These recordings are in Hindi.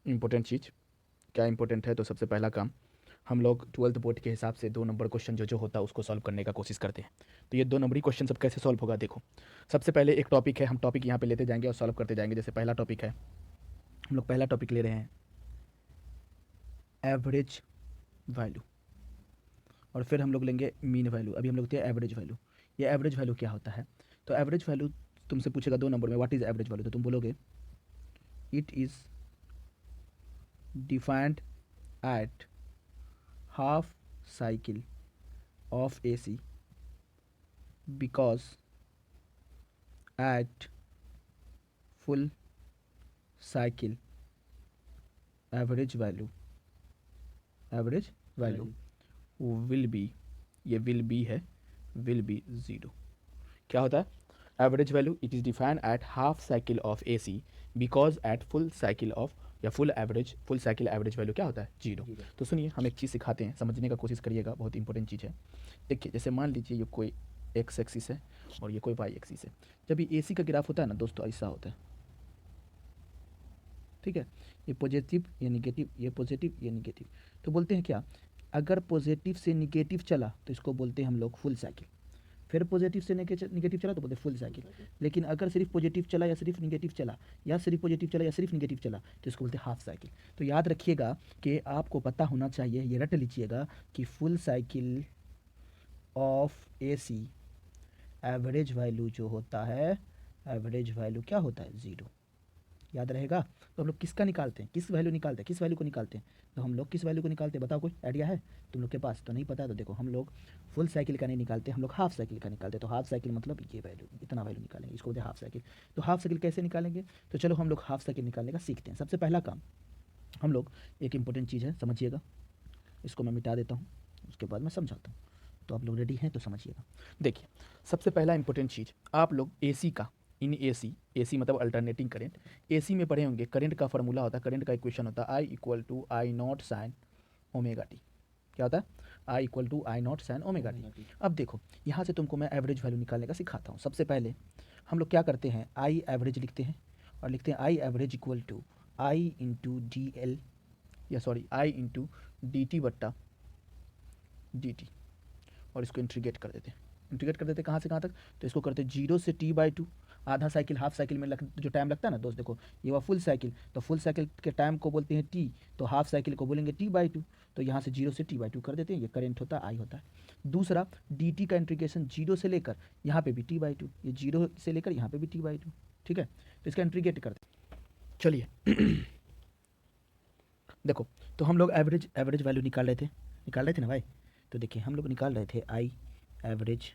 इम्पोर्टेंट चीज़ क्या इम्पोर्टेंट है, तो सबसे पहला काम हम लोग 12th बोर्ड के हिसाब से 2 नंबर क्वेश्चन जो जो होता है उसको सॉल्व करने का कोशिश करते हैं। तो ये 2 नंबरी क्वेश्चन सब कैसे सॉल्व होगा देखो। सबसे पहले एक टॉपिक है, हम टॉपिक यहाँ पे लेते जाएंगे और सॉल्व करते जाएंगे। जैसे पहला टॉपिक है, हम लोग पहला टॉपिक ले रहे हैं एवरेज वैल्यू, और फिर हम लोग लेंगे मीन वैल्यू। अभी हम लोग लेते हैं एवरेज वैल्यू। ये एवरेज वैल्यू क्या होता है, तो एवरेज वैल्यू तुमसे पूछेगा 2 नंबर में व्हाट इज़ एवरेज वैल्यू, तो तुम बोलोगे it is defined at half cycle of AC because at full cycle average value will be, ये will be है, will be 0। क्या होता है average value, it is defined at half cycle of AC because at full cycle of या फुल साइकिल एवरेज वैल्यू क्या होता है 0। तो सुनिए हम एक चीज़ सिखाते हैं, समझने का कोशिश करिएगा, बहुत इंपॉर्टेंट चीज़ है। देखिए जैसे मान लीजिए ये कोई एक्स एक्सिस है और ये कोई वाई एक्सिस है। जब ये AC का ग्राफ होता है ना दोस्तों, ऐसा होता है, ठीक है। ये पॉजिटिव ये निगेटिव, ये पॉजिटिव ये निगेटिव। तो बोलते हैं क्या, अगर पॉजिटिव से निगेटिव चला तो इसको बोलते हैं हम लोग फुल साइकिल, फिर पॉजिटिव से निगेटिव चला तो बोलते हैं फुल साइकिल। लेकिन अगर सिर्फ पॉजिटिव चला या सिर्फ निगेटिव चला, या सिर्फ पॉजिटिव चला या सिर्फ निगेटिव चला, तो इसको बोलते हैं हाफ साइकिल। तो याद रखिएगा कि आपको पता होना चाहिए, ये रट लीजिएगा कि full cycle of AC average value जो होता है, एवरेज वैल्यू क्या होता है 0। याद रहेगा। तो हम लोग किसका निकालते हैं, किस वैल्यू निकालते हैं, किस वैल्यू को निकालते हैं, तो हम लोग किस वैल्यू को निकालते हैं बताओ, कोई आइडिया है तुम लोग के पास? तो नहीं पता है, तो देखो हम लोग फुल साइकिल का नहीं निकालते, हम लोग हाफ साइकिल का निकालते हैं। तो हाफ साइकिल मतलब ये वैल्यू, इतना वैल्यू निकालेंगे, इसको बोलते हैं हाफ साइकिल। तो हाफ साइकिल कैसे निकालेंगे, तो चलो हम लोग हाफ साइकिल निकालने का सीखते हैं। सबसे पहला काम हम लोग, एक इंपॉर्टेंट चीज़ है समझिएगा, इसको मैं मिटा देता हूँ, उसके बाद मैं समझाता हूँ। तो आप लोग रेडी हैं तो समझिएगा। देखिए सबसे पहला इंपॉर्टेंट चीज़, आप लोग AC का, इन AC मतलब अल्टरनेटिंग करंट, AC में पढ़े होंगे। करंट का फॉर्मूला होता है, करंट का इक्वेशन होता है I = I0 sin omega T. क्या होता है I = I0 sin omega T. अब देखो यहाँ से तुमको मैं एवरेज वैल्यू निकालने का सिखाता हूँ। सबसे पहले हम लोग क्या करते हैं, आई एवरेज लिखते हैं, और लिखते हैं I average equal to I into D L, या sorry I into D T बट्टा डी टी, और इसको इंट्रीगेट कर देते हैं। इंट्रीगेट कर देते हैं कहाँ से कहाँ तक, तो इसको करते हैं 0 से T/2। आधा साइकिल हाफ साइकिल में जो टाइम लगता है ना दोस्त, देखो ये हुआ फुल साइकिल, तो फुल साइकिल के टाइम को बोलते हैं T, तो हाफ साइकिल को बोलेंगे T/2। तो यहाँ से 0 से T/2 कर देते हैं, ये करंट होता है I होता है। दूसरा dt का इंट्रीगेशन 0 से लेकर यहाँ पे भी T/2, ये 0 से लेकर यहाँ पे भी T/2, ठीक है। तो इसका इंट्रीगेट करते हैं। चलिए देखो, तो हम लोग एवरेज वैल्यू निकाल रहे थे ना भाई। तो देखिए हम लोग निकाल रहे थे आई एवरेज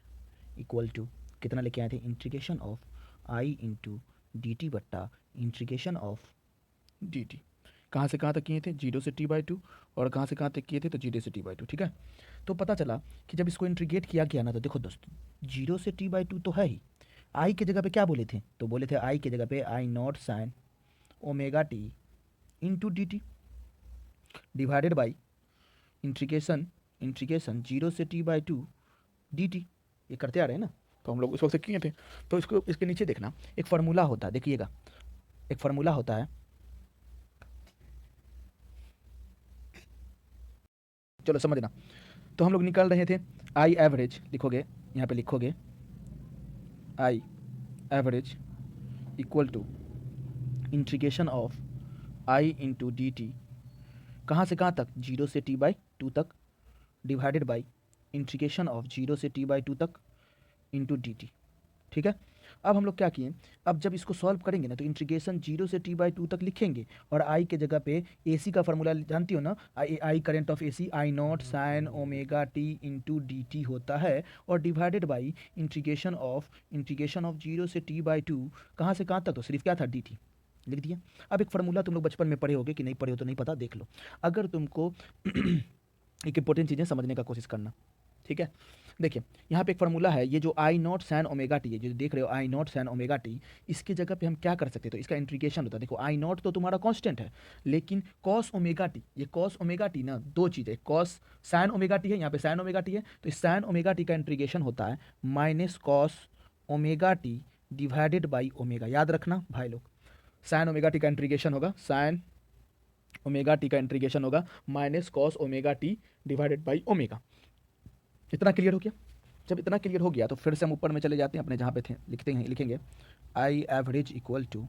इक्वल टू, कितना लेके आए थे, integration of I into D T बट्टा इंट्रीगेशन ऑफ डी टी। कहाँ से कहाँ तक किए थे, 0 से T/2, और कहाँ से कहाँ तक किए थे, तो 0 से T/2, ठीक है। तो पता चला कि जब इसको इंट्रीगेट किया गया ना, तो देखो दोस्तों 0 से T/2 तो है ही, आई के जगह पे क्या बोले थे, तो बोले थे आई के जगह पे I0 sin omega T into D T divided by integration 0 से T/2 dt। ये करते आ रहे हैं ना, तो हम लोग उस वक्त से किए थे। तो इसको, इसके नीचे देखना एक फार्मूला होता है, देखिएगा एक फार्मूला होता है, चलो समझना। तो हम लोग निकाल रहे थे आई एवरेज, लिखोगे यहाँ पे लिखोगे I average equal to integration of I into D T, कहाँ से कहाँ तक, 0 से T/2 तक, डिवाइडेड बाई इंट्रीगेशन ऑफ 0 से T/2 तक इंटू डी टी, ठीक है। अब हम लोग क्या किए, अब जब इसको सॉल्व करेंगे ना, तो इंटीग्रेशन 0 से T/2 तक लिखेंगे, और आई के जगह पे AC का फॉर्मूला जानती हो ना, I current of AC I0 sin omega T into D T होता है, और डिवाइडेड बाई इंटीग्रेशन ऑफ 0 से T/2, कहाँ से कहाँ तक, तो सिर्फ क्या था डी टी, लिख दिया। अब एक फार्मूला तुम लोग बचपन में पढ़े होगे, कि नहीं पढ़े हो तो नहीं पता, देख लो। अगर तुमको एक इंपॉर्टेंट चीज़ें समझने का कोशिश करना, ठीक है। देखिए यहाँ पे एक फार्मूला है, ये जो I0 sin ओमेगा टी है, जो देख रहे हो I0 sin ओमेगा टी, इसकी जगह पे हम क्या कर सकते हैं, तो इसका इंट्रीगेशन होता है। देखो I0 तो तुम्हारा कांस्टेंट है, लेकिन cos ओमेगा टी, ये cos ओमेगा टी ना, दो चीज़ें, cos sin ओमेगा टी है, यहाँ पे sin ओमेगा टी है, तो इस sin ओमेगा टी का इंट्रीगेशन होता है minus cos omega T divided by omega. याद रखना भाई लोग, sin ओमेगा टी का इंट्रीगेशन होगा sin ओमेगा टी का इंटीग्रेशन होगा minus cos omega T divided by omega. इतना क्लियर हो गया? जब इतना क्लियर हो गया तो फिर से हम ऊपर में चले जाते हैं अपने जहाँ पे थे, लिखेंगे I average equal to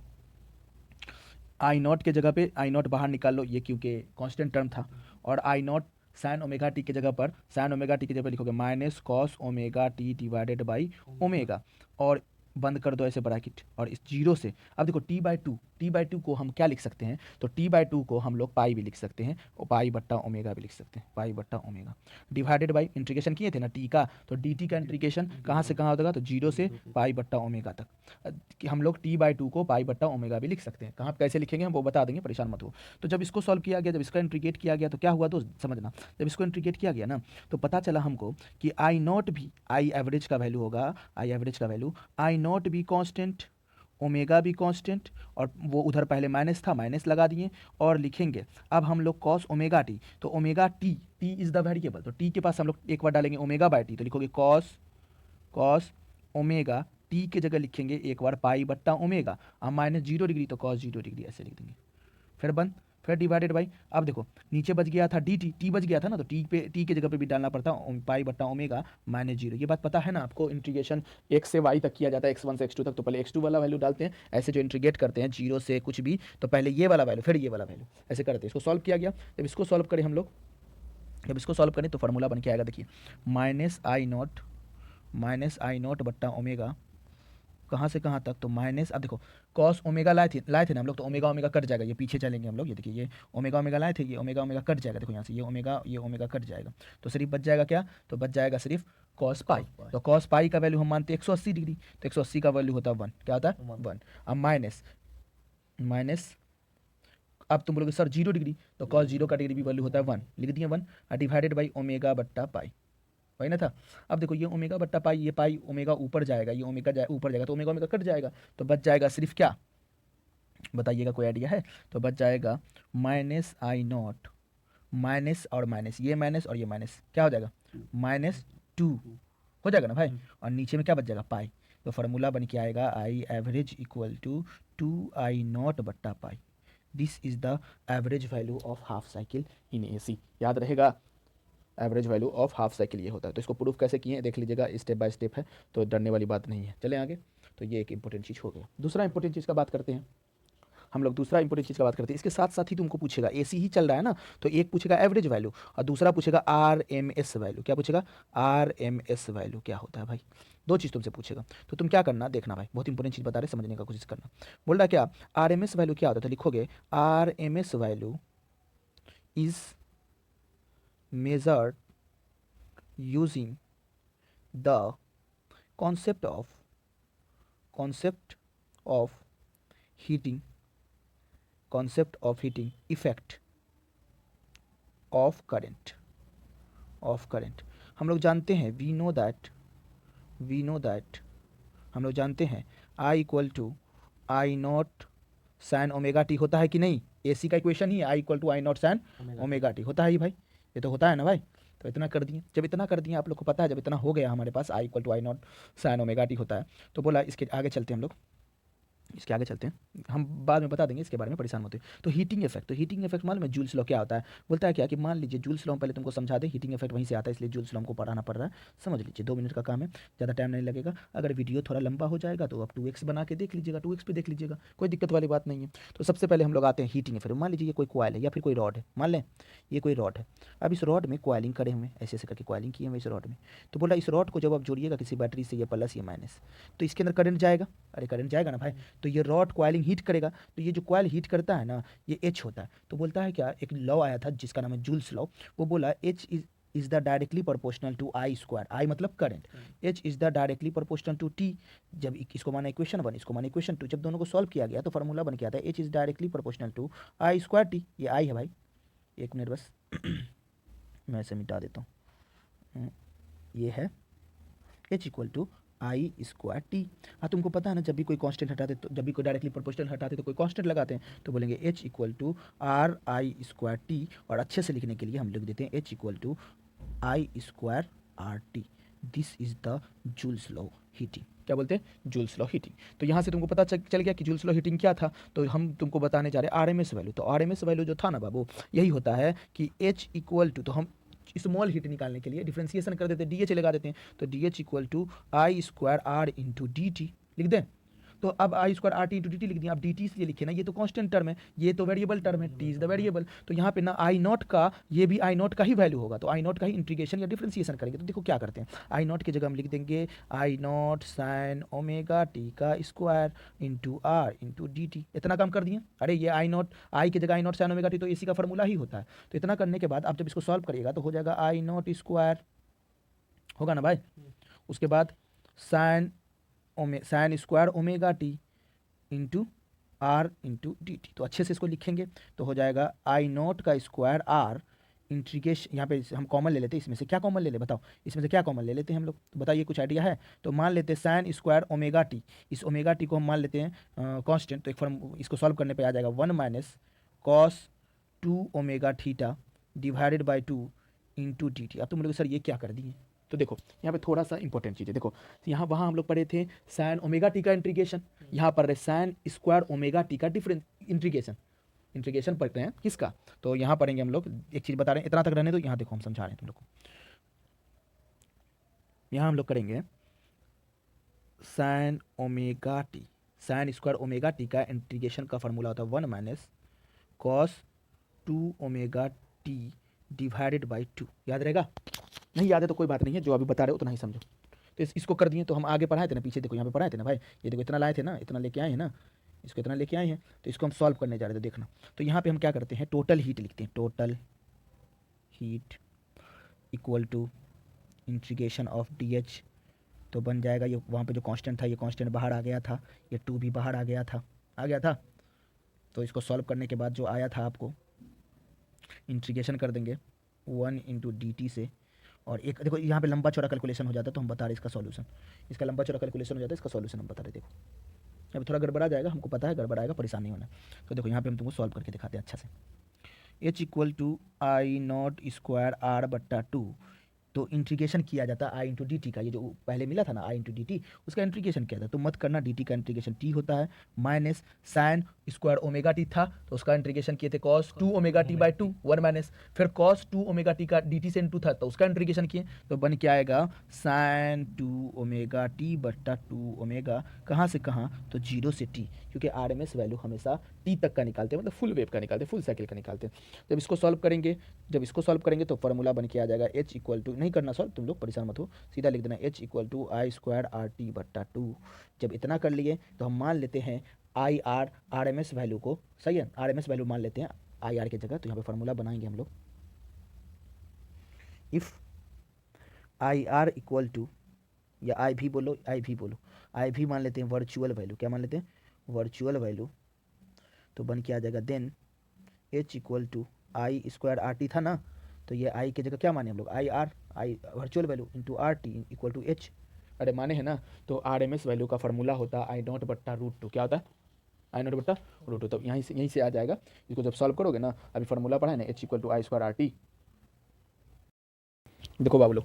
I naught के जगह पे आई नॉट बाहर निकाल लो, ये क्योंकि कांस्टेंट टर्म था, और आई नॉट साइन ओमेगा टी की जगह पर साइन ओमेगा टी की जगह पर लिखोगे minus cos omega T divided by omega, और बंद कर दो ऐसे ब्रैकेट, और इस जीरो से अब देखो टी बाई टू को हम क्या लिख सकते हैं, तो टी बाई टू को हम लोग पाई भी लिख सकते हैं और पाई बट्टा ओमेगा भी लिख सकते हैं, पाई बट्टा ओमेगा डिवाइडेड बाई इंटीग्रेशन किए थे ना टी का, तो डी टी का इंटीग्रेशन कहाँ से कहाँ होगा, तो जीरो से पाई बट्टा ओमेगा तक। कि हम लोग टी बाई टू को पाई बट्टा ओमेगा भी लिख सकते हैं, कहाँ कैसे लिखेंगे हम वो बता देंगे, परेशान मत हो। तो जब इसको सॉल्व किया गया, जब इसका इंटीग्रेट किया गया तो क्या हुआ, तो समझना, जब इसको इंटीग्रेट किया गया ना तो पता चला हमको कि आई नॉट भी आई एवरेज का वैल्यू होगा, आई एवरेज का वैल्यू आई नॉट भी कांस्टेंट, ओमेगा भी कांस्टेंट, और वो उधर पहले माइनस था, माइनस लगा दिए, और लिखेंगे अब हम लोग कॉस ओमेगा टी, तो omega T is the variable, तो टी के पास हम लोग एक बार डालेंगे ओमेगा बाय टी, तो लिखोगे कॉस ओमेगा, टी के जगह लिखेंगे एक बार पाई बट्टा ओमेगा, अब माइनस 0 डिग्री तो कॉस 0 डिग्री ऐसे लिख देंगे, फिर बंद, फिर डिवाइडेड बाई, अब देखो नीचे बच गया था डी टी बच गया था ना, तो टी के जगह पे भी डालना पड़ता पाई बट्टा ओमेगा माइनस 0। ये बात पता है ना आपको, इंटीग्रेशन x से y तक किया जाता है, x1 से x2 तक, तो पहले x2 वाला वैल्यू डालते हैं, ऐसे जो इंटीग्रेट करते हैं जीरो से कुछ भी, तो पहले ये वाला वैल्यू फिर ये वाला वैल्यू, ऐसे करते हैं। इसको सॉल्व किया गया, जब इसको सॉल्व करें हम लोग, जब इसको सॉल्व करें तो फार्मूला बन के आएगा, देखिए माइनस आई नॉट बट्टा ओमेगा, कहाँ से कहाँ तक, तो माइनस, अब देखो कॉस ओमेगा लाए थे ना हम लोग, तो ओमेगा कट जाएगा, ये पीछे चलेंगे हम लोग, ये देखिए ये ओमेगा लाए थे, ये ओमेगा कट जाएगा, देखो यहाँ से ये ओमेगा कट जाएगा, तो सिर्फ बच जाएगा क्या, तो बच जाएगा सिर्फ कॉस पाई, तो कॉस पाई का वैल्यू हम मानते हैं 180 डिग्री, तो 180 का वैल्यू होता है 1, क्या होता है 1। अब माइनस अब तुम बोलोगे सर 0 डिग्री, तो कॉस 0 का डिग्री भी वैल्यू होता है 1, लिख दिए 1, और डिवाइडेड बाई ओमेगा बट्टा पाई, वही ना था। अब देखो ये ओमेगा बट्टा पाई, ये पाई ओमेगा ऊपर जाएगा, ये ओमेगा ऊपर जाएगा, तो ओमेगा कट जाएगा, तो बच जाएगा सिर्फ क्या, बताइएगा कोई आइडिया है, तो बच जाएगा माइनस आई नॉट, माइनस और माइनस, ये माइनस और ये माइनस क्या हो जाएगा, -2 हो जाएगा ना भाई, और नीचे में क्या बच जाएगा पाई, तो फार्मूला बन के आएगा आई एवरेज इक्वल टू 2I0 बट्टा pi, this is the average value of half cycle in AC, याद रहेगा, average value of half cycle ये होता है। तो इसको प्रूफ कैसे किए देख लीजिएगा, स्टेप बाय स्टेप है, तो डरने वाली बात नहीं है। चलें आगे, तो ये एक इंपॉर्टेंट चीज़ हो गया। दूसरा इंपॉर्टेंट चीज़ का बात करते हैं हम लोग, दूसरा इंपॉर्टेंट चीज़ का बात करते हैं, इसके साथ साथ ही तुमको पूछेगा, AC ही चल रहा है ना, तो एक पूछेगा एवरेज वैल्यू और दूसरा पूछेगा RMS वैल्यू। क्या पूछेगा, RMS वैल्यू क्या होता है भाई, दो चीज़ तुमसे पूछेगा, तो तुम क्या करना देखना भाई, बहुत इंपॉर्टेंट चीज़ बता रहे, समझने का कोशिश करना। बोल रहा क्या, RMS वैल्यू क्या होता है, तो लिखोगे RMS value is measured using the concept of heating effect of current हम लोग जानते हैं, we know that हम लोग जानते हैं I equal to I naught sine omega T होता है कि नहीं, AC का इक्वेशन ही I equal to I naught sine omega T होता है ही भाई, ये तो होता है ना भाई। तो इतना कर दिए, जब इतना कर दिए आप लोग को पता है, जब इतना हो गया हमारे पास I equal to I naught sine omega T होता है, तो बोला इसके आगे चलते हैं हम लोग, इसके आगे चलते हैं, हम बाद में बता देंगे, इसके बारे में परेशान होते हैं। तो हीटिंग इफेक्ट मालूम है जूल्स लॉ क्या होता है, बोलता है क्या कि मान लीजिए जूल्स लॉ पहले तुमको समझा दे, हीटिंग इफेक्ट वहीं से आता है, इसलिए जूल्स लॉ को पढ़ाना पड़ रहा है, समझ लीजिए 2 मिनट का काम है, ज़्यादा टाइम नहीं लगेगा। अगर वीडियो थोड़ा लंबा हो जाएगा तो आप 2x बना के देख लीजिएगा, 2x पे देख लीजिएगा, कोई दिक्कत वाली बात नहीं है। तो सबसे पहले हम लोग आते हैं हीटिंग इफेक्ट। मान लीजिए ये कोई कॉइल है या फिर कोई रॉड है, मान लें ये कोई रॉड है, अब इस रॉड में कॉइलिंग करे हुए, ऐसे ऐसे करके कॉइलिंग किए हुए इस रॉड में, तो बोला इस रॉड को जब आप जोड़िएगा किसी बैटरी से, ये प्लस ये माइनस, तो इसके अंदर करंट जाएगा, अरे करंट जाएगा ना भाई, तो ये रॉड कॉइलिंग हीट करेगा, तो ये जो कॉइल हीट करता है ना, ये H होता है। तो बोलता है क्या, एक लॉ आया था जिसका नाम है जूल्स लॉ, वो बोला H is the directly proportional to I square, I मतलब current, H is the directly proportional to T। जब इसको माना इक्वेशन 1, इसको माना इक्वेशन 2, जब दोनों को सॉल्व किया गया तो फार्मूला बन के आता है H is directly proportional to I square T, ये I है भाई, एक मिनट बस मैं इसे मिटा देता हूँ, ये है H equal to I square T. हाँ तुमको पता है ना, जब भी कोई कांस्टेंट हटाते, तो जब भी कोई डायरेक्टली प्रोपोर्शनल हटाते तो कोई कांस्टेंट लगाते हैं, तो बोलेंगे H equal to R I square T, और अच्छे से लिखने के लिए हम लिख देते हैं H equal to I square R T. This is the Joule's law heating. क्या बोलते हैं, जूल्स लॉ हीटिंग। तो यहाँ से तुमको पता चल गया कि जूल्स लॉ हीटिंग क्या था। तो हम तुमको बताने जा रहे हैं आरएमएस वैल्यू। तो आरएमएस वैल्यू जो था ना बाबू, यही होता है कि H इक्वल टू, तो हम स्मॉल हीट निकालने के लिए डिफ्रेंसिएशन कर देते हैं, DH लगा देते हैं। तो DH equal to I square R into DT लिख दें। तो अब I square R T into D T लिख दिया। अब डी टी से लिखे ना, ये तो कांस्टेंट टर्म है, ये तो वेरिएबल टर्म है, टी इज द वेरिएबल। तो यहाँ पे ना आई नॉट का, ये भी आई नॉट का ही वैल्यू होगा। तो आई नॉट का ही इंटीग्रेशन या डिफ्रेंसिएशन करेंगे। तो देखो क्या करते हैं, आई नॉट की जगह हम लिख देंगे I naught sine omega T का square into R into D T. इतना काम कर दिए। अरे ये आई नॉट, आई की जगह आई नॉट साइन ओमेगा टी, तो इसी का फॉर्मूला ही होता है। तो इतना करने के बाद आप जब इसको सॉल्व करिएगा तो हो जाएगा आई नॉट स्क्वायर, होगा ना भाई। उसके बाद sine square omega T into R into D T. तो अच्छे से इसको लिखेंगे तो हो जाएगा आई नॉट का स्क्वायर आर इंटीग्रेशन, यहाँ पे हम कॉमन ले लेते हैं। इसमें से क्या कॉमन ले ले बताओ, इसमें से क्या कॉमन ले लेते हैं हम लोग, तो बताइए कुछ आइडिया है। तो मान लेते हैं साइन स्क्वायर ओमेगा टी, इस ओमेगा टी को हम मान लेते हैं कांस्टेंट। तो एक फॉर्म इसको सॉल्व करने पे आ जाएगा 1 minus cos 2 omega theta divided by 2 into D T. अब तुम लोग सर ये क्या कर दिए, तो देखो यहाँ पे थोड़ा सा इंपॉर्टेंट चीज़ है। देखो यहाँ वहाँ हम लोग पढ़े थे साइन ओमेगा टी का इंटीग्रेशन, यहाँ पर साइन स्क्वायर ओमेगा टी का डिफरेंस इंटीग्रेशन पढ़ रहे हैं किसका। तो यहाँ पढ़ेंगे हम लोग, एक चीज़ बता रहे हैं, इतना तक रहने दो। यहाँ देखो हम समझा रहे हैं तुम लोग को। यहाँ हम लोग करेंगे sign omega T, sign square omega T का इंटीग्रेशन का फॉर्मूला होता है 1 minus cos 2 omega T divided by 2। याद रहेगा, नहीं याद है तो कोई बात नहीं है, जो अभी बता रहे हो उतना ही समझो। तो इसको कर दिए। तो हम आगे पढ़ाए थे ना, पीछे देखो यहाँ पे पढ़ाए थे ना भाई, ये देखो इतना लाए थे ना, इतना लेके आए हैं ना, इसको इतना लेके आए हैं। तो इसको हम सॉल्व करने जा रहे थे, देखना। तो यहाँ पे हम क्या करते हैं, टोटल हीट लिखते हैं। Total heat equal to integration of DH। तो बन जाएगा ये, वहाँ पे जो कांस्टेंट था ये कांस्टेंट बाहर आ गया था, ये 2 भी बाहर आ गया था। तो इसको सॉल्व करने के बाद जो आया था आपको इंटीग्रेशन कर देंगे 1 इंटू डी से। और एक देखो यहाँ पे लंबा चौड़ा कैलकुलेशन हो जाता है, तो हम बता रहे इसका सॉल्यूशन, इसका लंबा चौड़ा कैलकुलेशन हो जाता है, इसका सॉल्यूशन हम बता रहे। देखो यहाँ पे थोड़ा गड़बड़ा जाएगा, हमको पता है गड़बड़ाएगा, परेशान नहीं होना। तो देखो यहाँ पे हम तुमको सॉल्व करके दिखाते हैं अच्छा से। H equal to I not square R बट्टा 2। तो इंटीग्रेशन किया जाता है आई इंटू डी टी का, ये जो पहले मिला था ना आई इंटू डी टी, उसका इंटीग्रेशन किया था। तो मत करना, डी टी का इंटीग्रेशन टी होता है, minus sign square omega T था तो उसका इंटीग्रेशन किए थे cos 2 omega T by 2 1 minus, फिर कॉस 2 ओमेगा टी का डी टी से इंटू था तो उसका इंटीग्रेशन किए। तो बन के आएगा साइन 2 ओमेगा टी बट्टा 2 ओमेगा, कहाँ से कहाँ, तो 0 से टी, क्योंकि आरएमएस वैल्यू हमेशा टी तक का निकालते हैं, मतलब फुल वेव का निकालते हैं, फुल साइकिल का निकालते हैं। जब इसको सॉल्व करेंगे तो फॉर्मूला बन के आ जाएगा H इक्वल टू, नहीं करना सॉल्व तुम लोग, परेशान मत हो, सीधा लिख देना H equal to I square R T बट्टा 2। जब इतना कर लिए तो हम मान लेते हैं आई आर आरएमएस वैल्यू को, सही है, आरएमएस वैल्यू मान लेते हैं आई आर की जगह। तो यहाँ पे फॉर्मूला बनाएंगे हम लोग, if I R equal to, या आई भी बोलो, आई भी मान लेते हैं वर्चुअल वैल्यू, क्या मान लेते हैं, वर्चुअल वैल्यू। तो बन के आ जाएगा then H equal to I square R T था ना, तो ये आई की जगह क्या माने हम लोग, I virtual value into R T equal to H। अरे माने है ना, तो आर एम एस वैल्यू का फॉर्मूला होता है आई नॉट बट्टा √2। क्या होता है, आई नॉट बट्टा √2। तो यहीं से आ जाएगा। इसको जब सॉल्व करोगे ना, अभी फॉर्मूला पढ़ा है ना, H equal to I square R T. देखो बाबू लोग,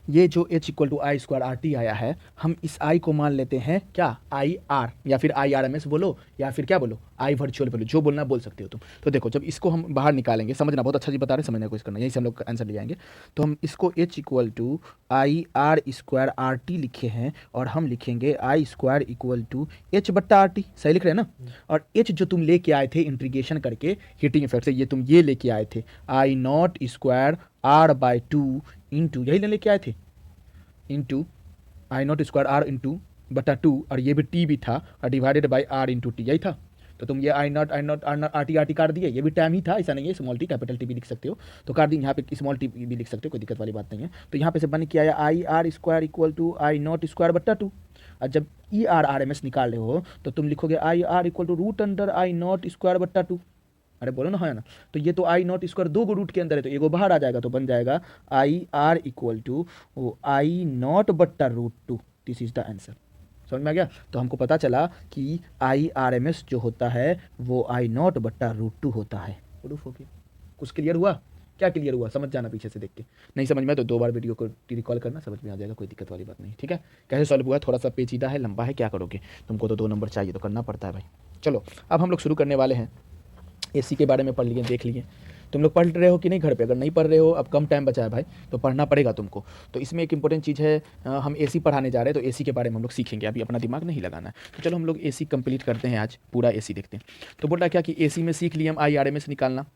ये जो H equal to I square R T आया है, हम इस आई को मान लेते हैं क्या, आई आर, या फिर आई आर एम एस बोलो, या फिर क्या बोलो, आई वर्चुअल वैल्यू, जो बोलना बोल सकते हो तुम। तो देखो जब इसको हम बाहर निकालेंगे, समझना, बहुत अच्छा चीज़ बता रहे हैं, समझने की कोशिश करना, यहीं से हम लोग आंसर ले जाएंगे। तो हम इसको H equal to I R square R T लिखे हैं, और हम लिखेंगे I square equal to H बट्टा आर टी, सही लिख रहे हैं ना। और H जो तुम लेके आए थे इंटीग्रेशन करके हीटिंग इफेक्ट से, ये तुम ये लेके आए थे I not square R by 2 into, यही लेके आए थे, into I not square R into बटा 2, और ये भी टी भी था, और divided by R into T, यही था। तो तुम ये आई नॉट आर टी काट दिए, ये भी टाइम ही था, ऐसा नहीं है, स्मॉल टी कैपिटल टी भी लिख सकते हो, तो काट दी, यहाँ पे स्मॉल टी भी लिख सकते हो, कोई दिक्कत वाली बात नहीं है। तो यहाँ पे से बन के आया I R square equal to I not square बट्टा 2। और जब E R R M S निकाल रहे हो तो तुम लिखोगे I R equal to root under I not square बट्टा 2। अरे बोलो ना, है ना। तो ये तो आई नॉट स्क्वायर 2 रूट के अंदर है, तो एगो बाहर आ जाएगा, तो बन जाएगा I R equal to I naught बट्टा √2। This is the answer. समझ में आ गया। तो हमको पता चला कि आई आर एम एस जो होता है वो आई नॉट बट्टा √2 होता है। प्रूफ हो गया, कुछ क्लियर हुआ। क्या क्लियर हुआ? समझ जाना पीछे से देख के, नहीं समझ में तो 2 बार वीडियो को रिकॉल करना, समझ में आ जाएगा, कोई दिक्कत वाली बात नहीं। ठीक है, कैसे सॉल्व हुआ? थोड़ा सा पेचीदा है, लंबा है, क्या करोगे, तुमको तो 2 नंबर चाहिए तो करना पड़ता है भाई। चलो अब हम लोग शुरू करने वाले हैं। एसी के बारे में पढ़ लिए, देख लिए। तुम लोग पढ़ रहे हो कि नहीं घर पे? अगर नहीं पढ़ रहे हो, अब कम टाइम बचा है भाई, तो पढ़ना पड़ेगा तुमको। तो इसमें एक इंपॉर्टेंट चीज़ है, हम एसी पढ़ाने जा रहे हैं, तो एसी के बारे में हम लोग सीखेंगे, अभी अपना दिमाग नहीं लगाना है। तो चलो हम लोग एसी कंप्लीट करते हैं, आज पूरा एसी देखते हैं। तो बोल रहा क्या कि एसी में सीख लिए हम IRMS निकालना,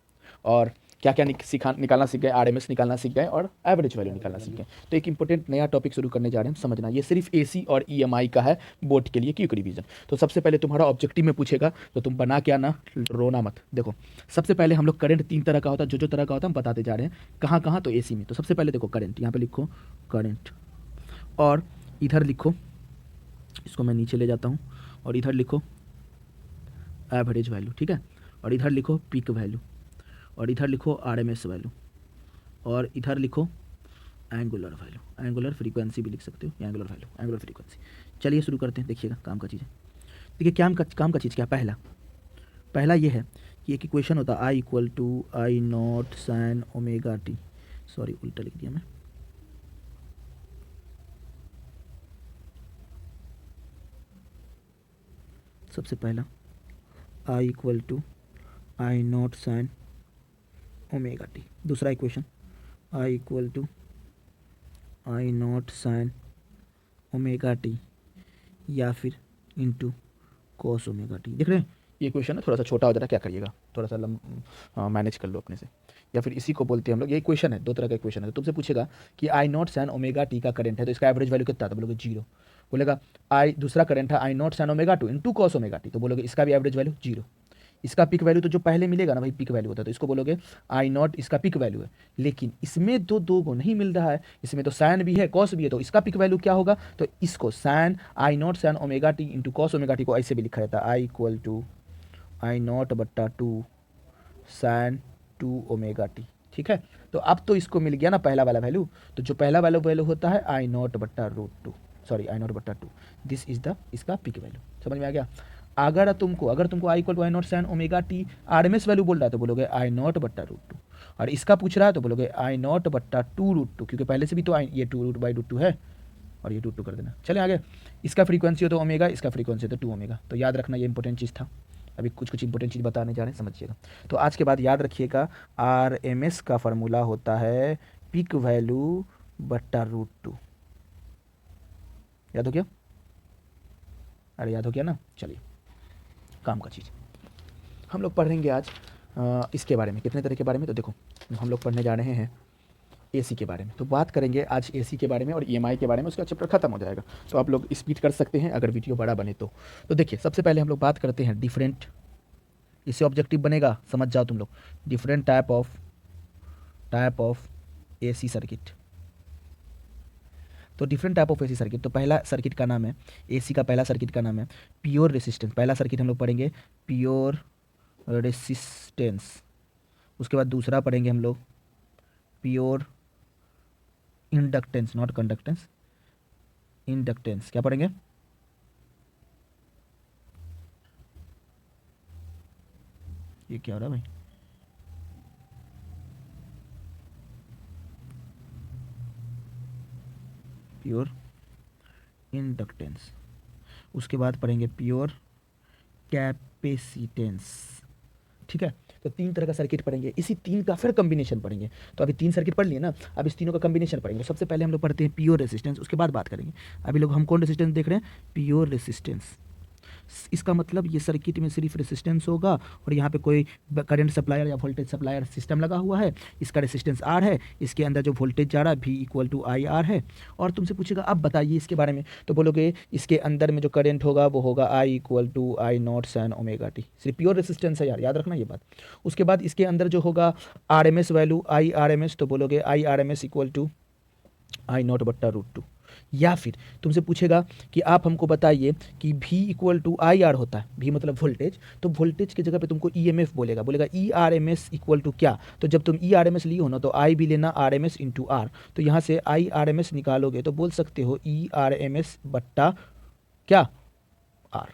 और क्या क्या निकालना सीख गए, RMS निकालना सीख गए, और एवरेज वैल्यू निकालना सीख गए। तो एक इंपॉर्टेंट नया टॉपिक शुरू करने जा रहे हैं, समझना। ये सिर्फ एसी और EMI का है, बोर्ड के लिए क्विक रिवीजन। तो सबसे पहले तुम्हारा ऑब्जेक्टिव में पूछेगा, तो तुम बना के आना, रोना मत। देखो सबसे पहले हम लोग करंट 3 तरह का होता है, जो तरह का होता है हम बताते जा रहे हैं। कहाँ कहाँ? तो एसी में। तो सबसे पहले देखो करंट, यहाँ पे लिखो करंट, और इधर लिखो, इसको मैं नीचे ले जाता हूँ, और इधर लिखो एवरेज वैल्यू, ठीक है, और इधर लिखो पीक वैल्यू, और इधर लिखो RMS वैल्यू, और इधर लिखो एंगुलर वैल्यू, एंगुलर फ्रीक्वेंसी भी लिख सकते हो, एंगुलर वैल्यू, एंगुलर फ्रीक्वेंसी। चलिए शुरू करते हैं, देखिएगा काम का चीज़ है। देखिए काम का चीज़ क्या? पहला ये है कि एक इक्वेशन होता है I = I0 sin omega T, sorry उल्टा लिख दिया मैं। सबसे पहला I = I0 sin omega T. दूसरा equation I = I0 sin omega T या फिर इंटू कॉस ओमेगा टी। देख रहे हैं ये क्वेश्चन है, थोड़ा सा छोटा हो जा रहा है, क्या करिएगा, थोड़ा सा मैनेज कर लो अपने से, या फिर इसी को बोलते हैं हम लोग। ये क्वेश्चन है, 2 तरह का क्वेश्चन है। तो तुमसे पूछेगा कि I0 sin ओमेगा टी का करंट है, तो इसका एवरेज वैल्यू कितना था? तो बोलोगे 0। बोलेगा दूसरा करंट है I0 sin omega 2 into cos omega T, तो बोलोगे इसका भी एवरेज वैल्यू 0। इसका पिक वैल्यू तो जो पहले मिलेगा ना भाई, पिक वैल्यू होता है, तो इसको बोलोगे I0 इसका पिक वैल्यू है। लेकिन इसमें तो 2 को नहीं मिल रहा है, इसमें तो साइन भी है कॉस भी है, तो इसका पिक वैल्यू क्या होगा? तो इसको sine I0 sin omega T into cos omega T को ऐसे भी लिखा जाता है, I = I0/2 sin 2 omega T. ठीक है, तो अब तो इसको मिल गया ना पहला वाला वैल्यू। तो जो पहला वाला वैल्यू होता है I0/√2, sorry I0/2, this is the इसका पिक वैल्यू। समझ में आ गया? अगर तुमको I = I0 sin omega T RMS value बोल रहा है, तो बोलोगे I0/√2, और इसका पूछ रहा है तो बोलोगे I0/2√2, क्योंकि पहले से भी तो ये 2√2 है, और ये 2 कर देना। चले आगे। इसका फ्रीक्वेंसी हो तो ओमेगा, इसका फ्रीक्वेंसी हो तो 2 ओमेगा। तो याद रखना, ये इंपॉर्टेंट चीज़ था। अभी कुछ इंपॉर्टेंट चीज़ बताने जा रहे हैं, समझिएगा। तो आज के बाद याद रखिएगा, RMS का फार्मूला होता है पिक वैल्यू बट्टा √2। याद हो गया? अरे याद हो गया ना? चलिए काम का चीज़ हम लोग पढ़ेंगे आज इसके बारे में। कितने तरह के बारे में? तो देखो हम लोग पढ़ने जा रहे हैं एसी के बारे में। तो बात करेंगे आज एसी के बारे में और EMI के बारे में, उसका चैप्टर खत्म हो जाएगा। तो आप लोग स्पीड कर सकते हैं अगर वीडियो बड़ा बने तो। देखिए सबसे पहले हम लोग बात करते हैं डिफरेंट, इससे ऑब्जेक्टिव बनेगा, समझ जाओ तुम लोग, different type of AC circuit. तो different type of AC circuit, तो पहला सर्किट का नाम है, एसी का पहला सर्किट का नाम है प्योर रेसिस्टेंस। पहला सर्किट हम लोग पढ़ेंगे प्योर रेसिस्टेंस। उसके बाद दूसरा पढ़ेंगे हम लोग pure inductance, not conductance, inductance. क्या पढ़ेंगे? ये क्या हो रहा है भाई? Pure inductance. उसके बाद पढ़ेंगे प्योर कैपेसिटेंस। ठीक है, तो 3 तरह का सर्किट पढ़ेंगे, इसी 3 का फिर कॉम्बिनेशन पढ़ेंगे। तो अभी 3 सर्किट पढ़ लिए ना, अब इस तीनों का कॉम्बिनेशन पढ़ेंगे। सबसे पहले हम लोग पढ़ते हैं प्योर रेसिस्टेंस, उसके बाद बात करेंगे। अभी लोग हम कौन रेसिस्टेंस देख रहे हैं? Pure resistance. इसका मतलब ये सर्किट में सिर्फ रेसिस्टेंस होगा, और यहाँ पे कोई करंट सप्लायर या वोल्टेज सप्लायर सिस्टम लगा हुआ है। इसका रेसिस्टेंस R है, इसके अंदर जो वोल्टेज जा रहा है V = IR है। और तुमसे पूछेगा अब बताइए इसके बारे में, तो बोलोगे इसके अंदर में जो करंट होगा वो होगा I = I0 sin omega T. सिर्फ प्योर रेसिस्टेंस है यार, याद रखना ये बात। उसके बाद इसके अंदर जो होगा RMS वैल्यू IRMS, तो बोलोगे IRMS = I0/√2। या फिर तुमसे पूछेगा कि आप हमको बताइए कि V = IR होता है, V मतलब वोल्टेज, तो वोल्टेज की जगह पे तुमको EMF बोलेगा ERMS = क्या? तो जब तुम ERMS लिए हो ना, तो I भी लेना RMS × R। तो यहाँ से IRMS निकालोगे तो बोल सकते हो ERMS बट्टा क्या? R।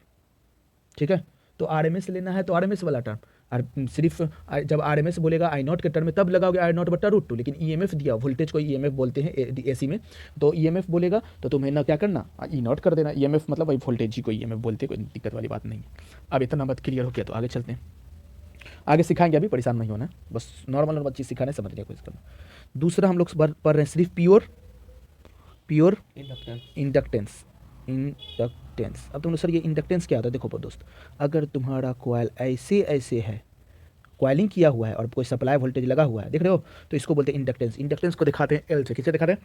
ठीक है, तो RMS लेना है तो RMS वाला टर्म, और सिर्फ जब RMS बोलेगा आई नॉट के टर्म में तब लगाओगे आई नॉट बट्टा √2, लेकिन EMF दिया, वोल्टेज को EMF बोलते हैं AC में, तो EMF बोलेगा तो तुम्हें ना क्या करना, E नॉट कर देना। EMF मतलब वही वोल्टेज ही को EMF बोलते, कोई दिक्कत वाली बात नहीं है। अब इतना बात क्लियर हो गया तो आगे चलते हैं, आगे सिखाएंगे, अभी परेशान नहीं होना, बस नॉर्मल चीज़ सिखाने समझने की कोशिश करना। दूसरा हम लोग पढ़ रहे हैं सिर्फ प्योर इंडक्टेंस। अब तुम लोग सर ये इंडक्टेंस क्या होता है, देखो दोस्त, अगर तुम्हारा कॉइल ऐसे है, कॉइलिंग किया हुआ है और कोई सप्लाई वोल्टेज लगा हुआ है, देख रहे हो, तो इसको बोलते हैं इंडक्टेंस। इंडक्टेंस को दिखाते हैं एल से, किससे दिखाते हैं,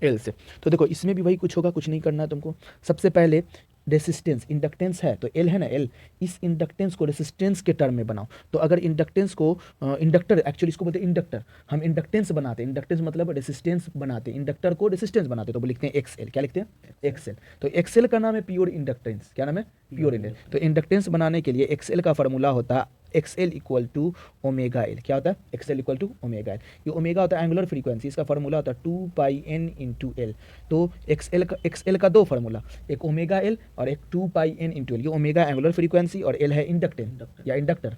एल से। तो देखो इसमें भी वही कुछ होगा, कुछ नहीं करना है तुमको। सबसे पहले रेसिस्टेंस, इंडक्टेंस है तो एल है ना, एल, इस इंडक्टेंस को रेसिस्टेंस के टर्म में बनाओ। तो अगर इंडक्टेंस को इंडक्टर, एक्चुअली इसको बोलते हैं इंडक्टर, हम इंडक्टेंस बनाते हैं, इंडक्टेंस मतलब रेसिस्टेंस बनाते हैं, इंडक्टर को रेसिस्टेंस बनाते हैं, तो लिखते हैं एक्सएल। क्या लिखते हैं, एक्सएल। तो एक्सएल का नाम है प्योर इंडक्टेंस। क्या नाम है, प्योर इंडक्टेंस। तो इंडक्टेंस बनाने के लिए एक्सएल का फॉर्मूला होता है XL equal to omega L. क्या होता है, XL equal to omega L. ये ओमेगा होता है एंगुलर फ्रीक्वेंसी, इसका फॉर्मूला होता है 2πn इंटू एल। तो XL का दो फार्मूला, एक ओमेगा एल और एक 2πn इंटू एल। ये ओमेगा एंगुलर फ्रीक्वेंसी और एल है इंडक्टेंस या इंडक्टर,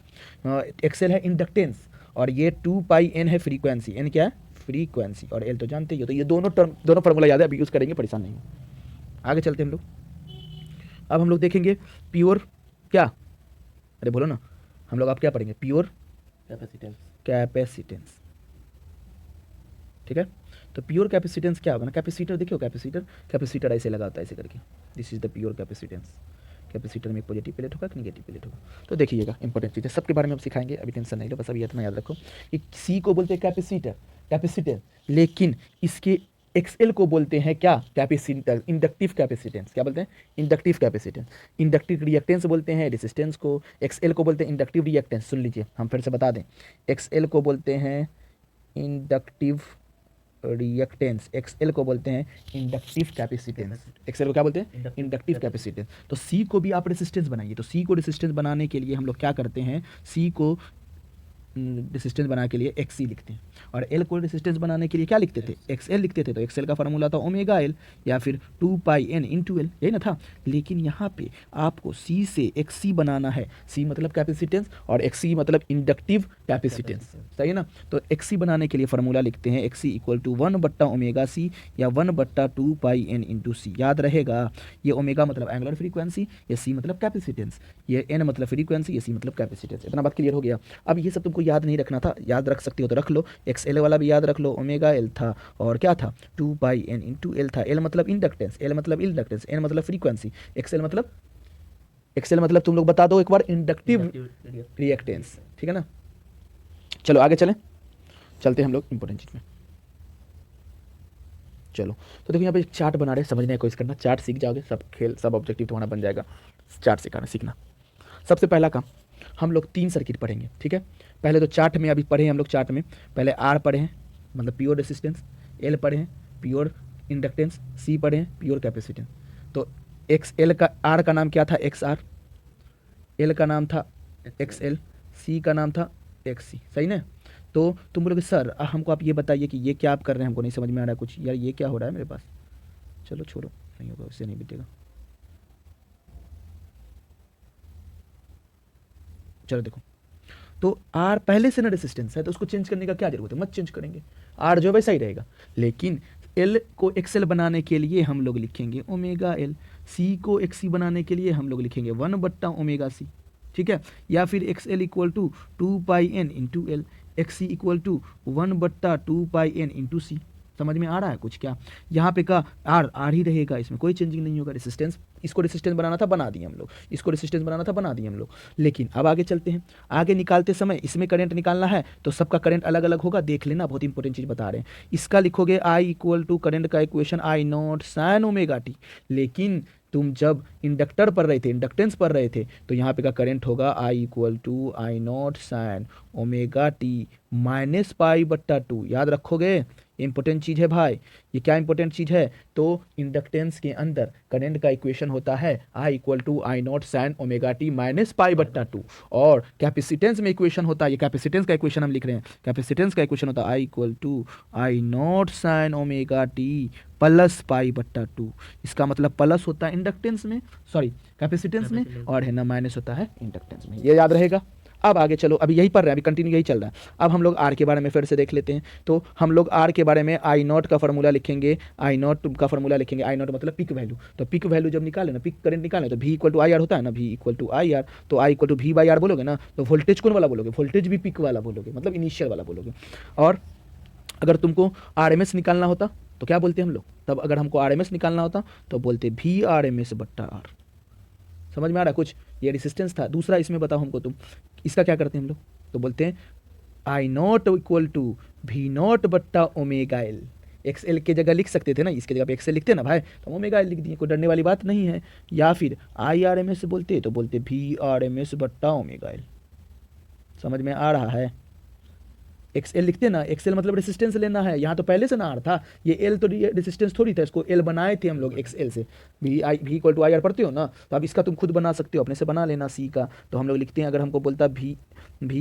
XL है इंडक्टेंस और ये 2πn है फ्रीक्वेंसी। एन क्या है, फ्रीक्वेंसी, और एल तो जानते ही हो। तो ये दोनों फार्मूला याद है, अभी यूज़ करेंगे, परेशान नहीं हो। आगे चलते हैं हम लोग। अब हम लोग देखेंगे प्योर क्या, अरे बोलो ना, हम लोग आप क्या पढ़ेंगे, प्योर कैपेसिटेंस। ठीक है, तो प्योर कैपेसिटेंस क्या होगा ना, कैपेसिटर देखियो, कैपेसिटर ऐसे लगा होता है, ऐसे करके, this is the pure capacitance. Capacitor में एक पॉजिटिव प्लेट होगा, नेगेटिव प्लेट होगा। तो देखिएगा, इंपॉर्टेंट चीज़ है, सबके बारे में हम सिखाएंगे, अभी टेंशन नहीं लो, बस अभी इतना याद रखो कि सी को बोलते हैं कैपेसिटर, लेकिन इसके XL को बोलते हैं क्या, कैपेसिटर, इंडक्टिव कैपेसिटेंस। क्या बोलते हैं, इंडक्टिव कैपेसिटेंस। इंडक्टिव रिएक्टेंस बोलते हैं रेजिस्टेंस को, XL को बोलते हैं इंडक्टिव रिएक्टेंस। सुन लीजिए, हम फिर से बता दें, XL को बोलते हैं इंडक्टिव रिएक्टेंस, XL को बोलते हैं इंडक्टिव कैपेसिटेंस। XL को क्या बोलते हैं, इंडक्टिव कैपेसिटेंस। तो C को भी आप रेसिस्टेंस बनाइए। तो C को रेसिस्टेंस बनाने के लिए हम लोग क्या करते हैं, C को रेसिस्टेंस बनाने के लिए XC लिखते हैं, और L को रेसिस्टेंस बनाने के लिए क्या लिखते थे, XL लिखते थे। तो XL का फार्मूला था ओमेगा एल या फिर 2πn इंटू एल, यही ना था। लेकिन यहाँ पे आपको C से XC बनाना है, C मतलब कैपेसिटेंस और XC मतलब इंडक्टिव कैपेसिटेंस, सही है ना। तो XC बनाने के लिए फार्मूला लिखते हैं XC इक्वल टू 1/ओमेगा C या 1/2πn इंटू C। याद रहेगा, ये ओमेगा मतलब एंगुलर फ्रीक्वेंसी, ये C मतलब कैपेसिटेंस, ये N मतलब फ्रीक्वेंसी, ये C मतलब कैपेसिटेंस। इतना बात क्लियर हो गया। अब ये सब तुमको याद नहीं रखना था, याद रख सकते हो तो रख लो। XL वाला भी याद रख लो, ओमेगा एल था और क्या था 2πn इंटू एल था। L मतलब इंडक्टेंस, L मतलब इंडक्टेंस, N मतलब फ्रीक्वेंसी, XL मतलब तुम लोग बता दो एक बार, इंडक्टिव रिएक्टेंस। ठीक है ना, चलो आगे चलते हैं हम लोग इंपॉर्टेंट चीज में। चलो तो देखो यहाँ पे एक चार्ट बना रहे, समझने की कोशिश करना, चार्ट सीख जाओगे, सब ऑब्जेक्टिव तुम्हारा बन जाएगा, चार्ट सीखना। सबसे पहला काम, हम लोग 3 सर्किट पढ़ेंगे। ठीक है, पहले तो चार्ट में अभी पढ़े हैं हम लोग, चार्ट में पहले R पढ़े हैं मतलब प्योर रेसिस्टेंस, L पढ़े हैं प्योर इंडक्टेंस, C पढ़े हैं प्योर कैपेसिटेंस। तो XL का, R का नाम क्या था XR, L का नाम था XL, C का नाम था XC, सही ना। तो तुम बोलोगे सर हमको आप ये बताइए कि ये क्या आप कर रहे हैं, हमको नहीं समझ में आ रहा है कुछ, यार ये क्या हो रहा है मेरे पास। चलो छोड़ो, नहीं होगा, उससे नहीं बीतेगा। चलो देखो, तो R पहले से ना रेसिस्टेंस है तो उसको चेंज करने का क्या जरूरत है, मत चेंज करेंगे, R जो वैसा ही रहेगा। लेकिन L को XL बनाने के लिए हम लोग लिखेंगे ओमेगा एल, C को XC बनाने के लिए हम लोग लिखेंगे 1/ओमेगा C। ठीक है, या फिर XL equal to 2πn into L, XC equal to 1/2πn into C। समझ में आ रहा है कुछ क्या, यहाँ पे का R ही रहेगा, इसमें कोई चेंजिंग नहीं होगा। रेसिस्टेंस, इसको रेसिस्टेंस बनाना था बना दिए हम लोग, इसको रेसिस्टेंस बनाना था बना दिए हम लोग। लेकिन अब आगे चलते हैं, आगे निकालते समय इसमें करंट निकालना है तो सबका करंट अलग अलग होगा, देख लेना, बहुत इंपॉर्टेंट चीज़ बता रहे हैं। इसका लिखोगे I इक्वल टू करंट का equation I not sine omega T. लेकिन तुम जब इंडक्टर पढ़ रहे थे, इंडक्टेंस पढ़ रहे थे, तो यहाँ पे का करंट होगा I equal to I not sine omega T minus π/2। याद रखोगे, इंपॉर्टेंट चीज़ है भाई, ये क्या इंपॉर्टेंट चीज़ है। तो इंडक्टेंस के अंदर करंट का इक्वेशन होता है I equal to I not sine omega T minus π/2, और कैपेसिटेंस में इक्वेशन होता है, ये कैपेसिटेंस का इक्वेशन हम लिख रहे हैं, कैपेसिटेंस का इक्वेशन होता है I equal to I not sine omega T plus π/2। इसका मतलब प्लस होता है इंडक्टेंस में, सॉरी कैपेसिटेंस में, और है ना माइनस होता है इंडक्टेंस में। ये याद रहेगा। अब आगे चलो, अभी यही पढ़ रहे हैं, अभी कंटिन्यू यही चल रहा है। अब हम लोग आर के बारे में फिर से देख लेते हैं। तो हम लोग आर के बारे में आई नॉट का फॉर्मूला लिखेंगे, आई नॉट का फॉर्मूला लिखेंगे, आई नॉट मतलब पिक वैल्यू। तो पिक वैल्यू जब निकाले ना, पिक करंट निकाले, तो भी इक्वल टू आई आर होता है ना, भी इक्वल टू आई आर। तो आई इक्वल टू भी बाई आर बोलोगे ना, तो वोल्टेज कौन वाला बोलोगे, वोल्टेज भी पिक वाला बोलोगे, मतलब इनिशियल वाला बोलोगे। और अगर तुमको आर एम एस निकालना होता तो क्या बोलते हम लोग, तब अगर हमको आर एम एस निकालना होता तो बोलते भी आर एम एस बट्टा आर। समझ में आ रहा है कुछ, ये रेसिस्टेंस था। दूसरा इसमें बताओ हमको तुम, इसका क्या करते हैं हम लोग, तो बोलते हैं आई नॉट इक्वल टू भी नॉट बट्टा ओमेगा एल। एक्स एल की जगह लिख सकते थे ना, इसके जगह पे एक्स एल लिखते ना भाई, तो ओमेगा एल लिख दिए, कोई डरने वाली बात नहीं है। या फिर आई आर एम एस बोलते तो बोलते भी आर एम एस बट्टा ओमेगा एल। समझ में आ रहा है, एक्सएल लिखते ना, एक्सएल मतलब रेसिस्टेंस लेना है, यहाँ तो पहले से ना आर था, ये एल तो रेसिस्टेंस थोड़ी था, इसको एल बनाए थे हम लोग एक्सएल से। भी इक्वल टू आई आर पढ़ते हो ना, तो अब इसका तुम खुद बना सकते हो, अपने से बना लेना सी का। तो हम लोग लिखते हैं, अगर हमको बोलता भी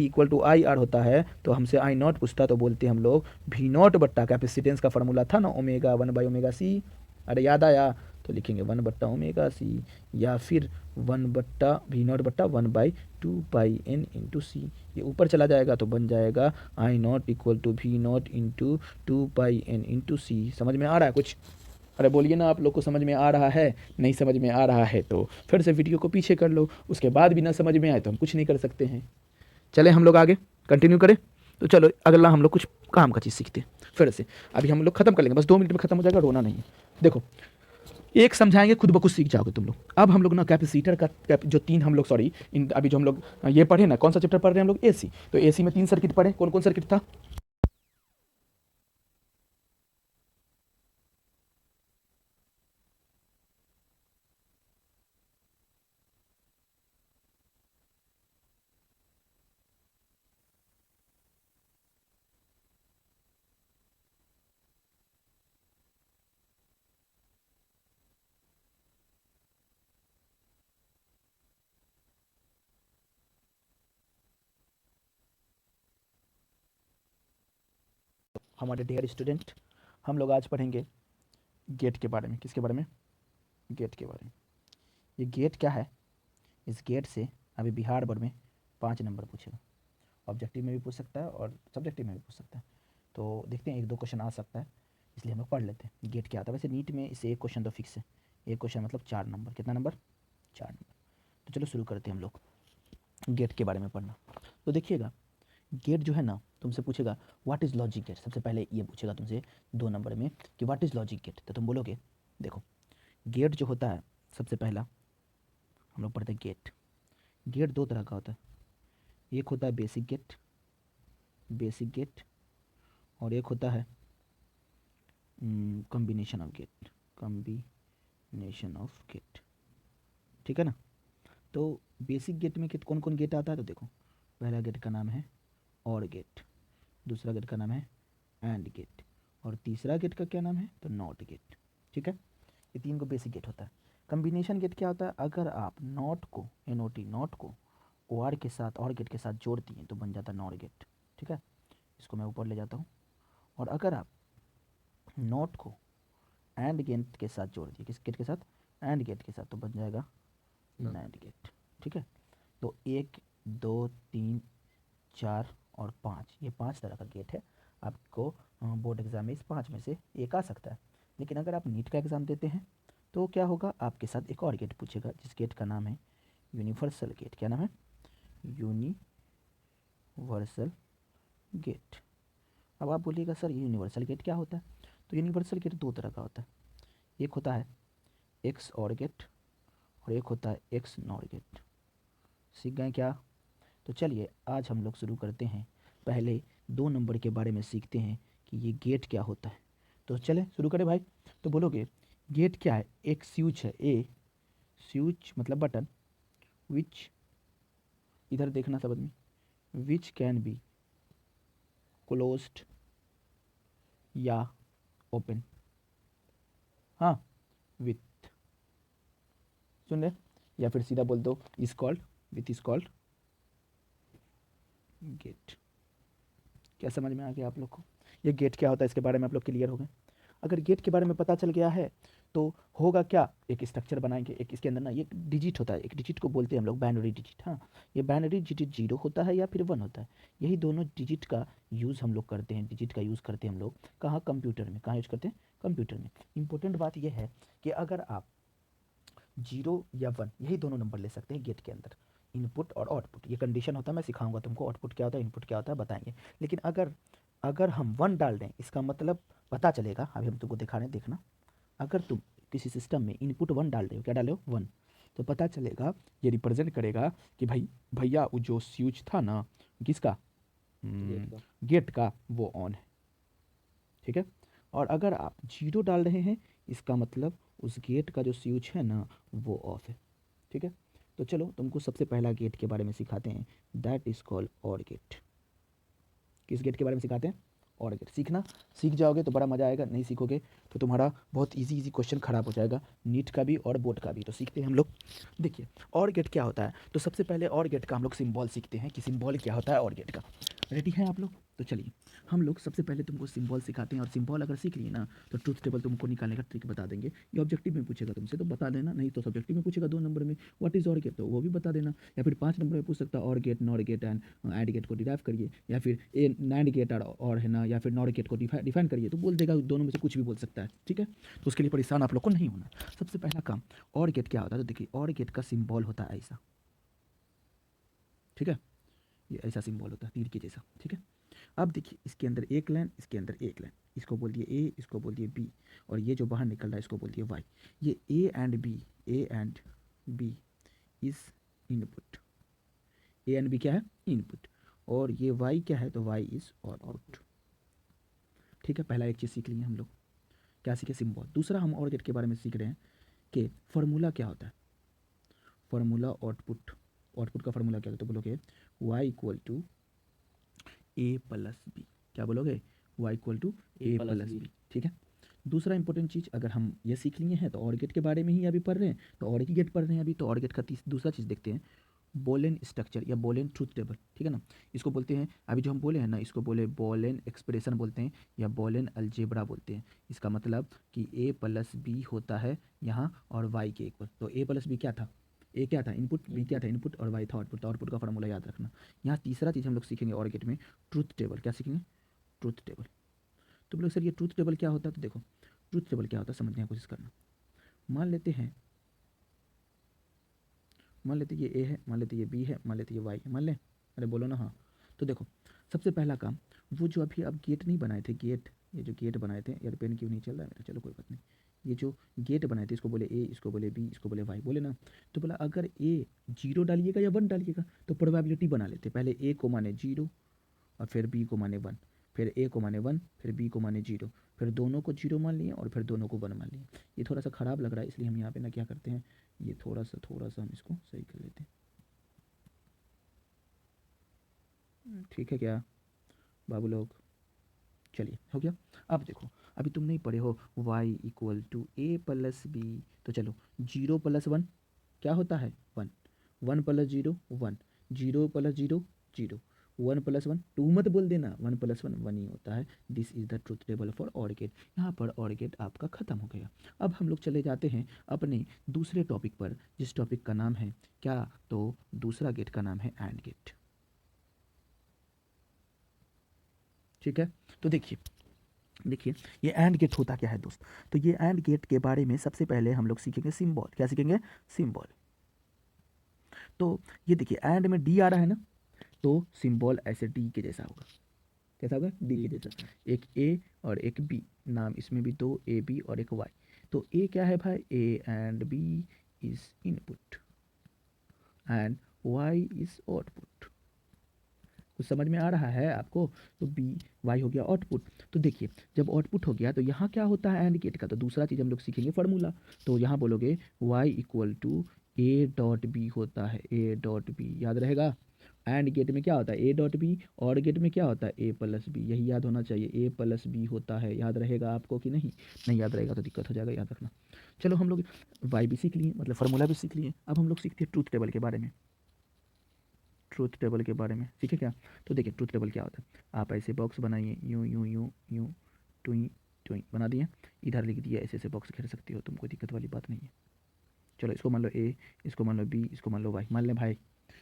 इक्वल टू आई आर होता है, तो हमसे आई नॉट पूछता तो बोलते हम लोग भी नॉट बट्टा कैपेसिटेंस का फॉर्मूला था ना ओमेगा, 1/ओमेगा सी, अरे याद आया, तो लिखेंगे 1/ओमेगा सी, या फिर 1 बट्टा भी नॉट बट्टा 1/2πn/सी। ये ऊपर चला जाएगा तो बन जाएगा आई नॉट इक्वल टू भी नॉट इंटू 2πn/सी। समझ में आ रहा है कुछ, अरे बोलिए ना, आप लोग को समझ में आ रहा है? नहीं समझ में आ रहा है तो फिर से वीडियो को पीछे कर लो, उसके बाद भी ना समझ में आए तो हम कुछ नहीं कर सकते हैं। चले हम लोग आगे कंटिन्यू करें, तो चलो अगला हम लोग कुछ काम का चीज़ सीखते हैं फिर से। अभी हम लोग खत्म कर लेंगे, बस 2 मिनट में खत्म हो जाएगा, रोना नहीं है। देखो एक समझाएंगे, खुद ब खुद सीख जाओगे तुम लोग। अब हम लोग ना कैपेसिटर का जो तीन हम लोग सॉरी इन अभी जो हम लोग ये पढ़े ना, कौन सा चैप्टर पढ़ रहे हैं हम लोग, एसी। तो एसी में 3 सर्किट पढ़े, कौन कौन सर्किट था, हमारे डियर स्टूडेंट, हम लोग आज पढ़ेंगे गेट के बारे में। किसके बारे में, गेट के बारे में। ये गेट क्या है, इस गेट से अभी बिहार बोर्ड में 5 नंबर पूछेगा, ऑब्जेक्टिव में भी पूछ सकता है और सब्जेक्टिव में भी पूछ सकता है। तो देखते हैं 1-2 क्वेश्चन आ सकता है, इसलिए हम लोग पढ़ लेते हैं गेट क्या आता है। वैसे नीट में इससे 1 क्वेश्चन तो फिक्स है, 1 क्वेश्चन मतलब 4 नंबर। कितना नंबर, 4 नंबर। तो चलो शुरू करते हैं हम लोग गेट के बारे में पढ़ना। तो देखिएगा, गेट जो है ना, तुमसे पूछेगा व्हाट इज़ लॉजिक गेट। सबसे पहले ये पूछेगा तुमसे 2 नंबर में कि व्हाट इज़ लॉजिक गेट, तो तुम बोलोगे देखो गेट जो होता है, सबसे पहला हम लोग पढ़ते हैं गेट। गेट 2 तरह का होता है, एक होता है बेसिक गेट, बेसिक गेट, और एक होता है combination of gate, combination of gate. ठीक है ना। तो बेसिक गेट में कौन कौन गेट आता है, तो देखो पहला गेट का नाम है और गेट, दूसरा गेट का नाम है एंड गेट, और तीसरा गेट का क्या नाम है, तो नॉट गेट। ठीक है, ये 3 को बेसिक गेट होता है। कॉम्बिनेशन गेट क्या होता है, अगर आप नॉट को NOT नॉट को OR के साथ और गेट के साथ जोड़ दिए तो बन जाता है नॉर गेट। ठीक है, इसको मैं ऊपर ले जाता हूँ। और अगर आप नॉट को एंड गेट के साथ जोड़ दिए, किस गेट के साथ, एंड गेट के साथ, तो बन जाएगा नैंड गेट। ठीक है, तो 1 2 3 4 और 5, ये 5 तरह का गेट है। आपको बोर्ड एग्जाम में इस 5 में से एक आ सकता है। लेकिन अगर आप नीट का एग्ज़ाम देते हैं तो क्या होगा, आपके साथ एक और गेट पूछेगा, जिस गेट का नाम है यूनिवर्सल गेट। क्या नाम है, यूनिवर्सल गेट। अब आप बोलिएगा सर यूनिवर्सल गेट क्या होता है, तो यूनिवर्सल गेट 2 तरह का होता है, एक होता है एक्स और गेट और एक होता है एक्स नॉर गेट। सीख गए क्या। तो चलिए आज हम लोग शुरू करते हैं, पहले 2 नंबर के बारे में सीखते हैं कि ये गेट क्या होता है। तो चले शुरू करें भाई। तो बोलोगे गेट क्या है, एक स्विच है, ए स्विच मतलब बटन, विच, इधर देखना सब आदमी, विच कैन बी क्लोज्ड या ओपन, हाँ विथ, सुन रहे, या फिर सीधा बोल दो is called, with is called gate. क्या समझ में आ गया आप लोग को, ये गेट क्या होता है, इसके बारे में आप लोग क्लियर हो गए। अगर गेट के बारे में पता चल गया है तो होगा क्या, एक स्ट्रक्चर बनाएंगे, एक इसके अंदर ना ये डिजिट होता है, एक डिजिट को बोलते हैं हम लोग बाइनरी डिजिट। हाँ, ये बाइनरी डिजिट 0 होता है या फिर 1 होता है। यही दोनों डिजिट का यूज़ हम लोग करते हैं, डिजिट का यूज़ करते हैं हम लोग कहाँ, कंप्यूटर में। कहाँ यूज़ करते हैं, कंप्यूटर में। इंपॉर्टेंट बात यह है कि अगर आप 0 या 1 यही दोनों नंबर ले सकते हैं गेट के अंदर, इनपुट और आउटपुट। ये कंडीशन होता है, मैं सिखाऊंगा तुमको आउटपुट क्या होता है, इनपुट क्या होता है बताएंगे। लेकिन अगर अगर हम 1 डाल दें, इसका मतलब पता चलेगा, अभी हम तुमको दिखा रहे हैं, देखना। अगर तुम किसी सिस्टम में इनपुट 1 डाल रहे हो, क्या डाले हो, 1, तो पता चलेगा, ये रिप्रेजेंट करेगा कि भाई भैया वो जो स्विच था ना किसका, गेट का, वो ऑन है। ठीक है। और अगर आप 0 डाल रहे हैं, इसका मतलब उस गेट का जो स्विच है ना वो ऑफ है। ठीक है। तो चलो तुमको सबसे पहला गेट के बारे में सिखाते हैं, दैट इज कॉल्ड और गेट। किस गेट के बारे में सिखाते हैं, और गेट। सीखना, सीख जाओगे तो बड़ा मज़ा आएगा, नहीं सीखोगे तो तुम्हारा बहुत इजी इजी क्वेश्चन खराब हो जाएगा, नीट का भी और बोर्ड का भी। तो सीखते हैं हम लोग। देखिए और गेट क्या होता है, तो सबसे पहले और गेट का हम लोग सिंबल सीखते हैं कि सिंबल क्या होता है और गेट का। रेडी हैं आप लोग, तो चलिए हम लोग सबसे पहले तुमको सिंबल सिखाते हैं, और सिंबल अगर सीख लिए ना तो ट्रूथ टेबल तुमको निकालने का ट्रिक बता देंगे। ये ऑब्जेक्टिव में पूछेगा तुमसे तो बता देना, नहीं तो सब्जेक्टिव में पूछेगा 2 नंबर में व्हाट इज और गेट, तो वो भी बता देना। या फिर 5 नंबर में पूछ सकता है or gate, nor gate and add gate को डिराइव करिए, या फिर ए नैंड गेट और है ना, या फिर नॉर गेट को डिफाइन करिए, तो बोल देगा, दोनों में से कुछ भी बोल सकता है। ठीक है। तो उसके लिए परेशान आप लोग को नहीं होना। सबसे पहला काम, और गेट क्या होता है, तो देखिए और गेट का सिंबल होता है ऐसा। ठीक है, ये ऐसा सिंबल होता है तीर के जैसा। ठीक है। अब देखिए इसके अंदर एक लाइन, इसके अंदर एक लाइन, इसको बोल दिए ए, इसको बोल दिए बी, और ये जो बाहर निकल रहा है इसको बोल दिए वाई। ये A and B is input. A and B क्या है, इनपुट। और ये वाई क्या है, तो वाई इज आउटपुट। ठीक है, पहला एक चीज़ सीख लिए हम लोग, क्या सीखे, सिंबल। दूसरा हम और गेट के बारे में सीख रहे हैं कि फार्मूला क्या होता है। फार्मूला आउटपुट, आउटपुट का फार्मूला क्या होता है, तो बोलोगे Y equal to A plus B. क्या बोलोगे, Y equal to A plus B. ठीक है। दूसरा इंपॉर्टेंट चीज़, अगर हम ये सीख लिए हैं तो और गेट के बारे में ही अभी पढ़ रहे हैं, तो और ही गेट पढ़ रहे हैं अभी, तो और गेट का दूसरा चीज़ देखते हैं, बोलेन स्ट्रक्चर या बोलेन ट्रूथ टेबल। ठीक है ना, इसको बोलते हैं, अभी जो हम बोले हैं ना, इसको बोले बोलेन एक्सप्रेशन बोलते हैं या बोलेन अलजेब्रा बोलते हैं। इसका मतलब कि ए प्लस बी होता है यहाँ और वाई के इक्वल। तो ए प्लस बी क्या था, ए क्या था इनपुट, बी क्या था इनपुट, और वाई था आउटपुट। तो आउटपुट का फॉर्मूला याद रखना। यहाँ तीसरा चीज़ हम लोग सीखेंगे और गेट में, ट्रूथ टेबल। क्या सीखेंगे, ट्रूथ टेबल। तो बोलो सर ये ट्रूथ टेबल क्या होता है, तो देखो ट्रूथ टेबल क्या होता है समझने की कोशिश करना। मान लेते हैं, मान लेते ये ए है, मान लेते ये बी है, मान लेते ये वाई है, मान लें, अरे बोलो ना हाँ। तो देखो सबसे पहला काम, वो जो अभी आप गेट नहीं बनाए थे, गेट, ये जो गेट बनाए थे, यार पेन क्यों नहीं चल रहा है मेरा, चलो कोई बात नहीं। ये जो गेट बनाए थे, इसको बोले ए, इसको बोले बी, इसको बोले वाई, बोले ना। तो बोला अगर ए 0 डालिएगा या 1 डालिएगा, तो प्रोबेबिलिटी बना लेते, पहले ए को माने 0 और फिर बी को माने 1, फिर ए को माने 1, फिर बी को माने 0, फिर दोनों को 0 मान लिए और फिर दोनों को 1 मान लिए। ये थोड़ा सा ख़राब लग रहा है, इसलिए हम यहाँ पे ना क्या करते हैं, ये थोड़ा सा हम इसको सही कर लेते हैं। ठीक है क्या बाबू लोग, चलिए हो गया। अब देखो, अभी तुम नहीं पढ़े हो y equal to A plus B, तो चलो 0 प्लस 1 क्या होता है, 1, 1 प्लस 0 1, 0 प्लस 0 0, 1 प्लस 1 2 मत बोल देना, 1 प्लस 1 1 ही होता है। This is the truth table for और गेट। यहाँ पर और गेट आपका ख़त्म हो गया। अब हम लोग चले जाते हैं अपने दूसरे टॉपिक पर, जिस टॉपिक का नाम है क्या, तो दूसरा गेट का नाम है एंड गेट। ठीक है। तो देखिए, देखिए ये एंड गेट होता क्या है दोस्त, तो ये एंड गेट के बारे में सबसे पहले हम लोग सीखेंगे सिंबल। क्या सीखेंगे, सिंबल। तो ये देखिए एंड में डी आ रहा है ना, तो सिंबल ऐसे डी के जैसा होगा। कैसा होगा, डी के जैसा। एक ए और एक बी, नाम इसमें भी 2 ए बी और एक वाई। तो ए क्या है भाई, A and B is input and Y is output. कुछ समझ में आ रहा है आपको, तो बी वाई हो गया आउटपुट। तो देखिए जब आउटपुट हो गया तो यहाँ क्या होता है एंड गेट का, तो दूसरा चीज़ हम लोग सीखेंगे फार्मूला। तो यहाँ बोलोगे Y equal to A dot B होता है, ए डॉट बी याद रहेगा। एंड गेट में क्या होता है, ए डॉट बी, और गेट में क्या होता है, ए प्लस बी, यही याद होना चाहिए, ए प्लस बी होता है। याद रहेगा आपको कि नहीं, नहीं याद रहेगा तो दिक्कत हो जाएगा, याद रखना। चलो हम लोग वाई भी सीख लिए, मतलब फार्मूला भी सीख लिए। अब हम लोग सीखते हैं ट्रूथ टेबल के बारे में। ट्रूथ टेबल के बारे में ठीक है क्या, तो देखिए ट्रूथ टेबल क्या होता है, आप ऐसे बॉक्स बनाइए, यूँ यूँ यूँ यूँ, टुई क्यों बना दिए, इधर लिख दिया, ऐसे ऐसे बॉक्स घेर सकती हो तुम, कोई दिक्कत वाली बात नहीं है। चलो इसको मान लो ए, इसको मान लो बी, इसको मान लो वाई, मान लें भाई।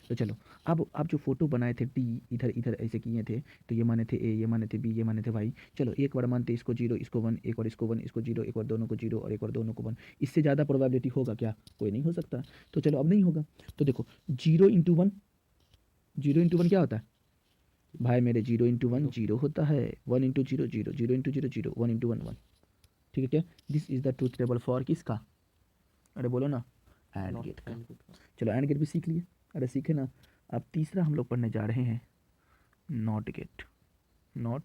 तो चलो अब आप जो फोटो बनाए थे डी, इधर इधर ऐसे किए थे, तो ये माने थे ए, ये माने थे बी, ये माने थे वाई। चलो एक बार मानते इसको जीरो, इसको वन, एक और इसको वन, इसको जीरो, एक और दोनों को जीरो और एक और दोनों को वन। इससे ज़्यादा प्रोबेबिलिटी होगा क्या? कोई नहीं हो सकता। तो चलो अब नहीं होगा। तो देखो zero into one, zero into one क्या होता है भाई मेरे? जीरो इंटू वन जीरो होता है, one into zero zero, zero into zero zero, one into one one. ठीक है क्या? This is the truth table for किसका? अरे बोलो ना, एंड गेट का। चलो एंड गेट भी सीख लिए, अरे सीखे ना। अब तीसरा हम लोग पढ़ने जा रहे हैं नॉट गेट। नॉट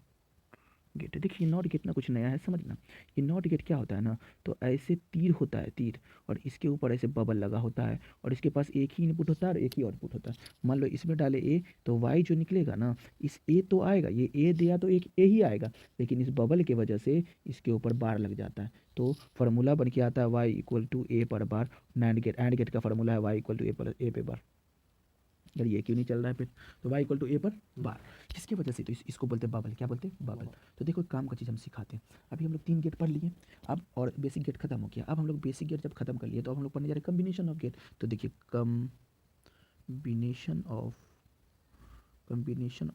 गेट, देखिए नॉट गेट ना कुछ नया है, समझना। ये नॉट गेट क्या होता है ना, तो ऐसे तीर होता है, तीर, और इसके ऊपर ऐसे बबल लगा होता है, और इसके पास एक ही इनपुट होता है और एक ही आउटपुट होता है। मान लो इसमें डाले ए, तो वाई जो निकलेगा ना, इस ए तो आएगा, ये ए दिया तो एक ए ही आएगा, लेकिन इस बबल की वजह से इसके ऊपर बार लग जाता है, तो फार्मूला बन के आता है वाई इक्वल टू ए पर बार। एंड गेट, एंड गेट का फार्मूला है वाई इक्वल टू ए पर ए पे बार। यार ये क्यों नहीं चल रहा है फिर? तो वाई इक्वल टू ए पर बार, जिसकी वजह से तो इसको बोलते हैं बबल। क्या बोलते हैं? बबल। तो देखो एक काम का चीज़ हम सिखाते हैं। अभी हम लोग 3 गेट पढ़ लिए अब, और बेसिक गेट खत्म हो गया। अब हम लोग बेसिक गेट जब खत्म कर लिए तो अब हम लोग पढ़ने जा रहे हैं कम्बिनेशन ऑफ गेट। तो देखिए कम्बिनेशन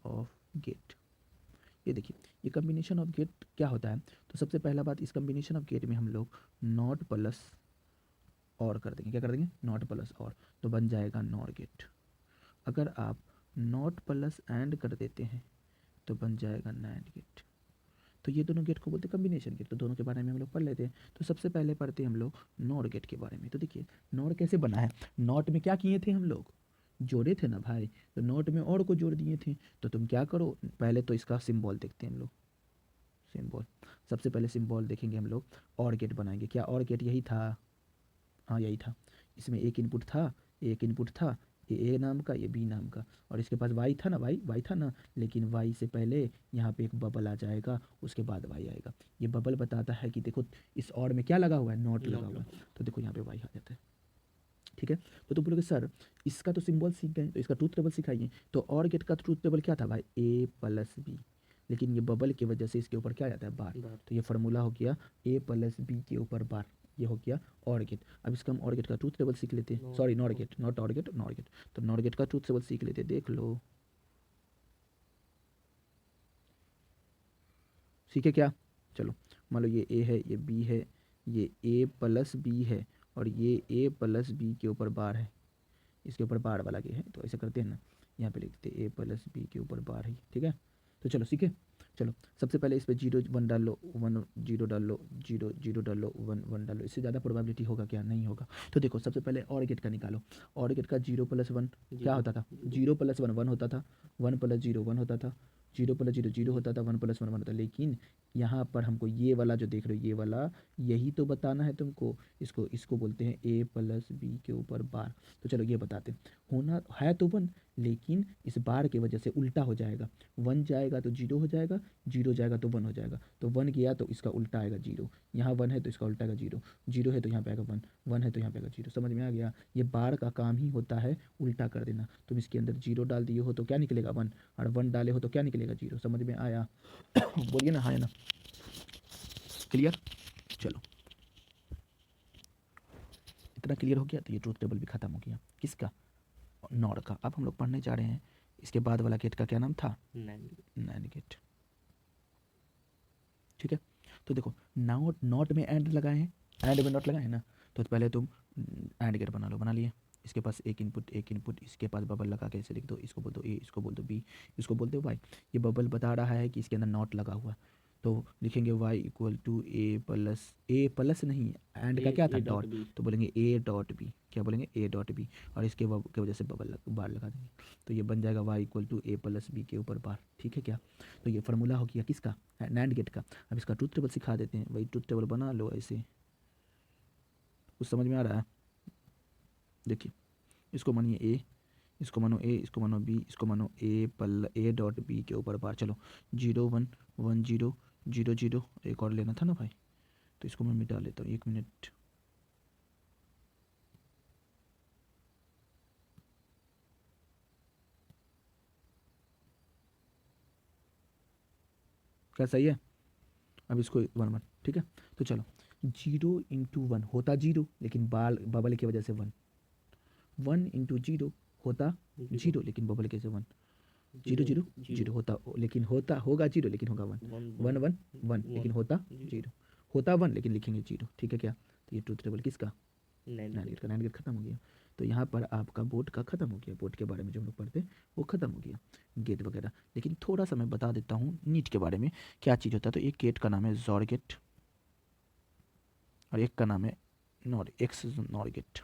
ऑफ गेट, ये देखिए ये कम्बिनेशन ऑफ गेट क्या होता है। तो सबसे पहला बात, इस कम्बिनेशन ऑफ गेट में हम लोग नॉट प्लस और कर देंगे। क्या कर देंगे? नॉट प्लस और, तो बन जाएगा नॉर गेट। अगर आप नॉट प्लस एंड कर देते हैं तो बन जाएगा नैंड गेट। तो ये दोनों गेट को बोलते हैं कम्बिनेशन गेट। तो दोनों के बारे में हम लोग पढ़ लेते हैं। तो सबसे पहले पढ़ते हैं हम लोग नॉर गेट के बारे में। तो देखिए नॉर कैसे बना है। नॉट में क्या किए थे हम लोग? जोड़े थे ना भाई, तो नॉट में और को जोड़ दिए थे। तो तुम क्या करो, पहले तो इसका सिंबल देखते हैं हम लोग। सिंबल, सबसे पहले सिंबल देखेंगे हम लोग, और गेट बनाएंगे। क्या और गेट यही था? हाँ यही था। इसमें एक इनपुट था, एक इनपुट था, ये ए नाम का, ये बी नाम का, और इसके पास वाई था ना, वाई था ना, लेकिन वाई से पहले यहाँ पे एक बबल आ जाएगा, उसके बाद वाई आएगा। ये बबल बताता है कि देखो इस और में क्या लगा हुआ है, नॉट लगा हुआ है, तो देखो यहाँ पे वाई आ जाता है। ठीक है, तो तुम बोलोगे सर इसका तो सिंबल सीख गए, तो इसका ट्रूथ टेबल सिखाइए। तो और गेट का ट्रूथ टेबल क्या था भाई? ए प्लस बी, लेकिन ये बबल की वजह से इसके ऊपर क्या आ जाता है? बार। तो ये फार्मूला हो गया ए प्लस बी के ऊपर बार, ये हो गया और गेट। अब इसका हम और गेट का ट्रूथ टेबल सीख लेते हैं, सॉरी नॉर गेट, नॉट और गेट, नॉर गेट। तो नॉर गेट का ट्रूथ टेबल सीख लेते हैं, देख लो। सीखे क्या? चलो मान लो ये ए है, ये बी है, ये ए प्लस बी है, और ये ए प्लस बी के ऊपर बार है, इसके ऊपर बार वाला के है। तो ऐसे करते हैं ना, यहाँ पे लिखते हैं ए प्लस बी के ऊपर बार है। ठीक है, तो चलो सीखे। चलो सबसे पहले इस पर जीरो वन डाल लो, वन जीरो डाल लो, जीरो जीरो डाल लो, वन वन डाल लो। इससे ज़्यादा प्रोबेबिलिटी होगा क्या? नहीं होगा। तो देखो सबसे पहले और गेट का निकालो। और गेट का जीरो प्लस वन क्या होता था? जीरो प्लस वन वन होता था, वन प्लस जीरो वन होता था, जीरो प्लस जीरो जीरो होता था, वन प्लस वन वन होता था। लेकिन यहाँ पर हमको ये वाला जो देख रहे हो, ये वाला, यही तो बताना है तुमको। इसको इसको बोलते हैं ए प्लस बी के ऊपर बार। तो चलो ये बताते हैं। होना है तो वन, लेकिन इस बार की वजह से उल्टा हो जाएगा। वन जाएगा तो जीरो हो जाएगा, जीरो जाएगा तो वन हो जाएगा। तो वन गया तो इसका उल्टा आएगा जीरो, यहाँ वन है तो इसका उल्टा आएगा जीरो, जीरो है तो यहाँ पे आएगा वन, वन है तो यहाँ पे आएगा जीरो। समझ में आ गया? ये बार का काम ही होता है उल्टा कर देना। तुम इसके अंदर जीरो डाल दिए हो तो क्या निकलेगा? वन, और वन डाले हो तो क्या निकलेगा? जीरो। समझ में आया? बोलिए ना हाँ या ना। क्लियर? चलो इतना क्लियर हो गया तो ये ट्रूथ टेबल भी खत्म हो गया। किसका? नॉर का। अब हम लोग पढ़ने जा रहे हैं इसके बाद वाला गेट का, क्या नाम था? NAND gate. ठीक है, तो देखो नॉट, नॉट में एंड लगाए हैं, एंड में नॉट लगाए हैं ना, तो पहले तुम एंड गेट बना लो। बना लिए, इसके पास एक इनपुट, एक इनपुट, इसके पास बबल लगा के ऐसे लिख दो। इसको बोल दो ए, इसको बोल दो बी, इसको बोल दो वाई। ये बबल बता रहा है कि इसके अंदर नॉट लगा हुआ है। तो लिखेंगे Y equal to A plus नहीं, एंड का क्या था? डॉट। तो बोलेंगे ए डॉट बी। क्या बोलेंगे? ए डॉट बी, और इसके की वजह से बबल बार लगा देंगे। तो ये बन जाएगा Y equal to A plus B के ऊपर बार। ठीक है क्या? तो ये फार्मूला हो गया किसका? नैंड गेट का। अब इसका ट्रूथ टेबल सिखा देते हैं। वही ट्रूथ टेबल बना लो ऐसे। कुछ समझ में आ रहा है? देखिए इसको मानिए ए, इसको मानो ए, इसको मानो बी, इसको मानो ए डॉट बी के ऊपर बार। चलो zero one, one zero, zero zero, एक और लेना था ना भाई, तो इसको मैं मिटा लेता हूँ, एक मिनट। क्या सही है? अब इसको वन वन ठीक है। तो चलो 0 × 1 होता 0, लेकिन बबल की वजह से 1। 1 × 0 होता 0, लेकिन बबल की वजह से 1। 0 0 0 होता, लेकिन होगा 0, लेकिन होगा 1। 1 1 1, लेकिन होता 0। होता 1, लेकिन लिखेंगे 0। ठीक है क्या? तो ये ट्रूथ टेबल किसका? 9 गेट का। 9 गेट खत्म हो गया। तो यहाँ पर आपका बोर्ड का खत्म हो गया। बोर्ड के बारे में जो हम लोग पढ़ते हैं वो खत्म हो गया, गेट वगैरह। लेकिन थोड़ा सा मैं बता देता हूँ नीट के बारे में क्या चीज़ होता है। तो एक गेट का नाम है जॉर गेट और एक का नाम है X nor gate.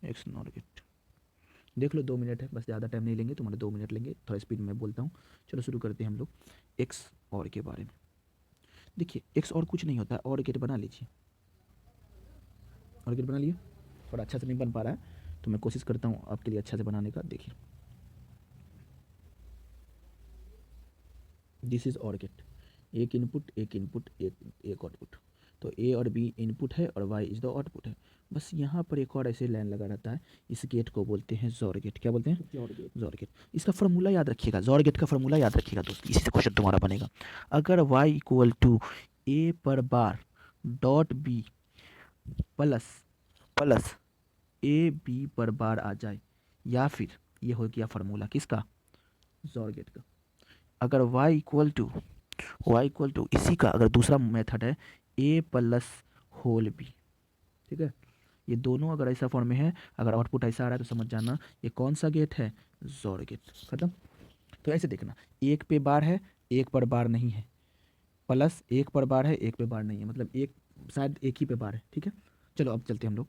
X nor gate देख लो, 2 मिनट है बस, ज़्यादा टाइम नहीं लेंगे, तुम्हारे 2 मिनट लेंगे, थोड़ा स्पीड में बोलता हूँ। चलो शुरू करते हैं हम लोग एक्स और के बारे में। देखिए एक्स और कुछ नहीं होता है, और गेट बना लीजिए। और गेट बना लिए, थोड़ा अच्छा से नहीं बन पा रहा है तो मैं कोशिश करता हूँ आपके लिए अच्छा से बनाने का। देखिए दिस इज और गेट, एक इनपुट एक आउटपुट। तो ए और बी इनपुट है और वाई इज द आउटपुट है। बस यहाँ पर एक और ऐसे लाइन लगा रहता है, इस गेट को बोलते हैं जॉर गेट। क्या बोलते हैं? Jaw gate. इसका फार्मूला याद रखिएगा, जॉर गेट का फार्मूला याद रखिएगा दोस्त, इसी से क्वेश्चन तुम्हारा बनेगा। अगर वाई इक्वल टू ए पर bar dot B plus A B पर बार आ जाए, या फिर ये हो गया फार्मूला किसका? जॉर गेट का। अगर y इक्वल टू इसी का अगर दूसरा मेथड है a प्लस होल बी, ठीक है, ये दोनों अगर ऐसा फॉर्म में है, अगर आउटपुट ऐसा आ रहा है तो समझ जाना ये कौन सा गेट है? XOR gate. खत्म। तो ऐसे देखना, एक पे बार है एक पर बार नहीं है, प्लस एक पर बार है एक पे बार नहीं है, मतलब एक शायद एक ही पे बार है। ठीक है, चलो अब चलते हैं हम लोग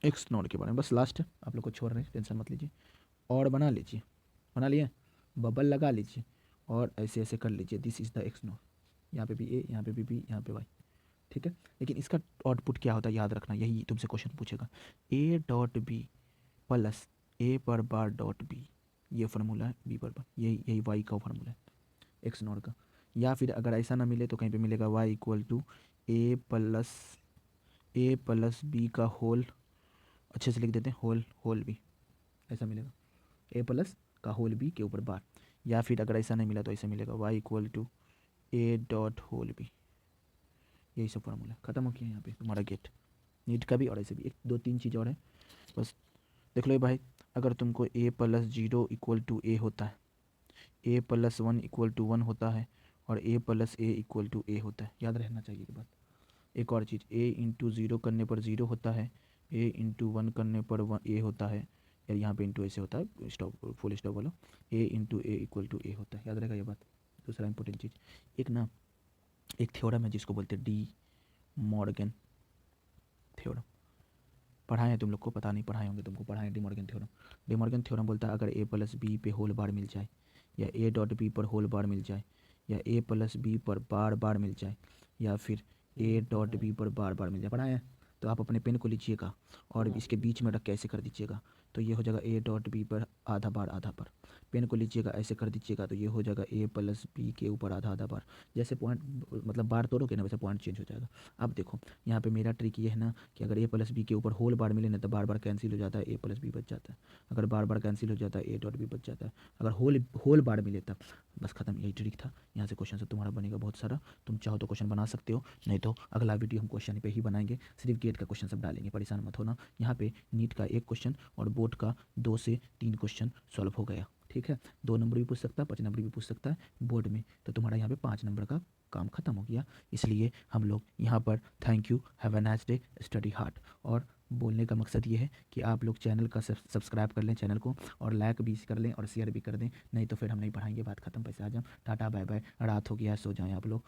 एक्स नॉट के बारे में। बस लास्ट है, आप लोग को छोड़ रहे हैं, टेंशन मत लीजिए। और बना लीजिए, बना लिए, बबल लगा लीजिए और ऐसे ऐसे कर लीजिए। This is the x not, यहाँ पे भी ए, यहाँ पे भी बी, यहाँ पे वाई। ठीक है, लेकिन इसका आउटपुट क्या होता है याद रखना, यही तुमसे क्वेश्चन पूछेगा। ए डॉट बी प्लस ए पर बार डॉट बी, ये फार्मूला है बी पर बार, यही वाई का फार्मूला है एक्स नॉट का। या फिर अगर ऐसा ना मिले तो कहीं पे मिलेगा Y equal to A plus B का होल, अच्छे से लिख देते हैं, होल बी, ऐसा मिलेगा ए प्लस का होल बी के ऊपर बार। या फिर अगर ऐसा नहीं मिला तो ऐसा मिलेगा Y equal to A dot whole B. यही सब फार्मूला खत्म हो गया यहाँ पे तुम्हारा गेट नीट का भी। और ऐसे भी 1 2 3 चीज़ और है, बस देख लो भाई। अगर तुमको ए प्लस 0 इक्वल टू ए होता है, ए प्लस 1 इक्वल टू 1 होता है, और ए प्लस ए इक्वल टू ए होता है, याद रहना चाहिए ये बात। एक और चीज़, ए इंटू 0 करने पर 0 होता है, ए इंटू 1 करने पर ए होता है, या यहाँ पे इंटू ऐसे होता है, स्टॉप फुल स्टॉप वाला, ए इंटू ए इक्वल टू ए होता है, याद रहेगा ये बात। दूसरा इंपॉर्टेंट चीज़, एक थ्योरम है जिसको बोलते हैं डी मॉर्गन थ्योरम। पढ़ाए हैं तुम लोग को, पता नहीं पढ़ाए होंगे तुमको, पढ़ाए De Morgan theorem. De Morgan theorem बोलता है अगर ए प्लस बी पे होल बार मिल जाए, या ए डॉट बी पर होल बार मिल जाए, या ए प्लस बी पर बार मिल जाए, या फिर ए डॉट बी पर बार मिल जाए, पढ़ाए हैं। तो आप अपने पेन को लीजिएगा और इसके बीच में रख के ऐसे कर दीजिएगा, तो ये हो जाएगा ए डॉट बी पर आधा बार। पेन को लीजिएगा ऐसे कर दीजिएगा, तो ये हो जाएगा ए प्लस बी के ऊपर आधा बार। जैसे पॉइंट मतलब बार तोड़ोगे ना, वैसे पॉइंट चेंज हो जाएगा। अब देखो यहाँ पे मेरा ट्रिक ये है ना कि अगर ए प्लस बी के ऊपर होल बार मिले ना तो बार कैंसिल हो जाता है, ए प्लस बी बच जाता है। अगर बार कैंसिल हो जाता है, ए डॉट बी बच जाता है। अगर होल बार मिले तब बस खत्म, यही ट्रिक था। यहाँ से क्वेश्चन सब तुम्हारा बनेगा बहुत सारा, तुम चाहो तो क्वेश्चन बना सकते हो, नहीं तो अगला वीडियो हम क्वेश्चन पे ही बनाएंगे, सिर्फ गेट का क्वेश्चन सब डालेंगे, परेशान मत होना। यहाँ पे नीट का 1 क्वेश्चन और बोर्ड का 2 से 3 क्वेश्चन सॉल्व हो गया। ठीक है, 2 नंबर भी पूछ सकता है, 5 नंबर भी पूछ सकता है बोर्ड में, तो तुम्हारा यहाँ पे 5 नंबर का काम खत्म हो गया। इसलिए हम लोग यहाँ पर thank you, have a nice day, study hard. और बोलने का मकसद ये है कि आप लोग चैनल का सब्सक्राइब कर लें चैनल को, और लाइक भी कर लें और शेयर भी कर दें, नहीं तो फिर हम नहीं पढ़ाएंगे, बात खत्म, पैसे आ जाओ, टाटा बाय बाय, रात हो गया, सो जाएं आप लोग।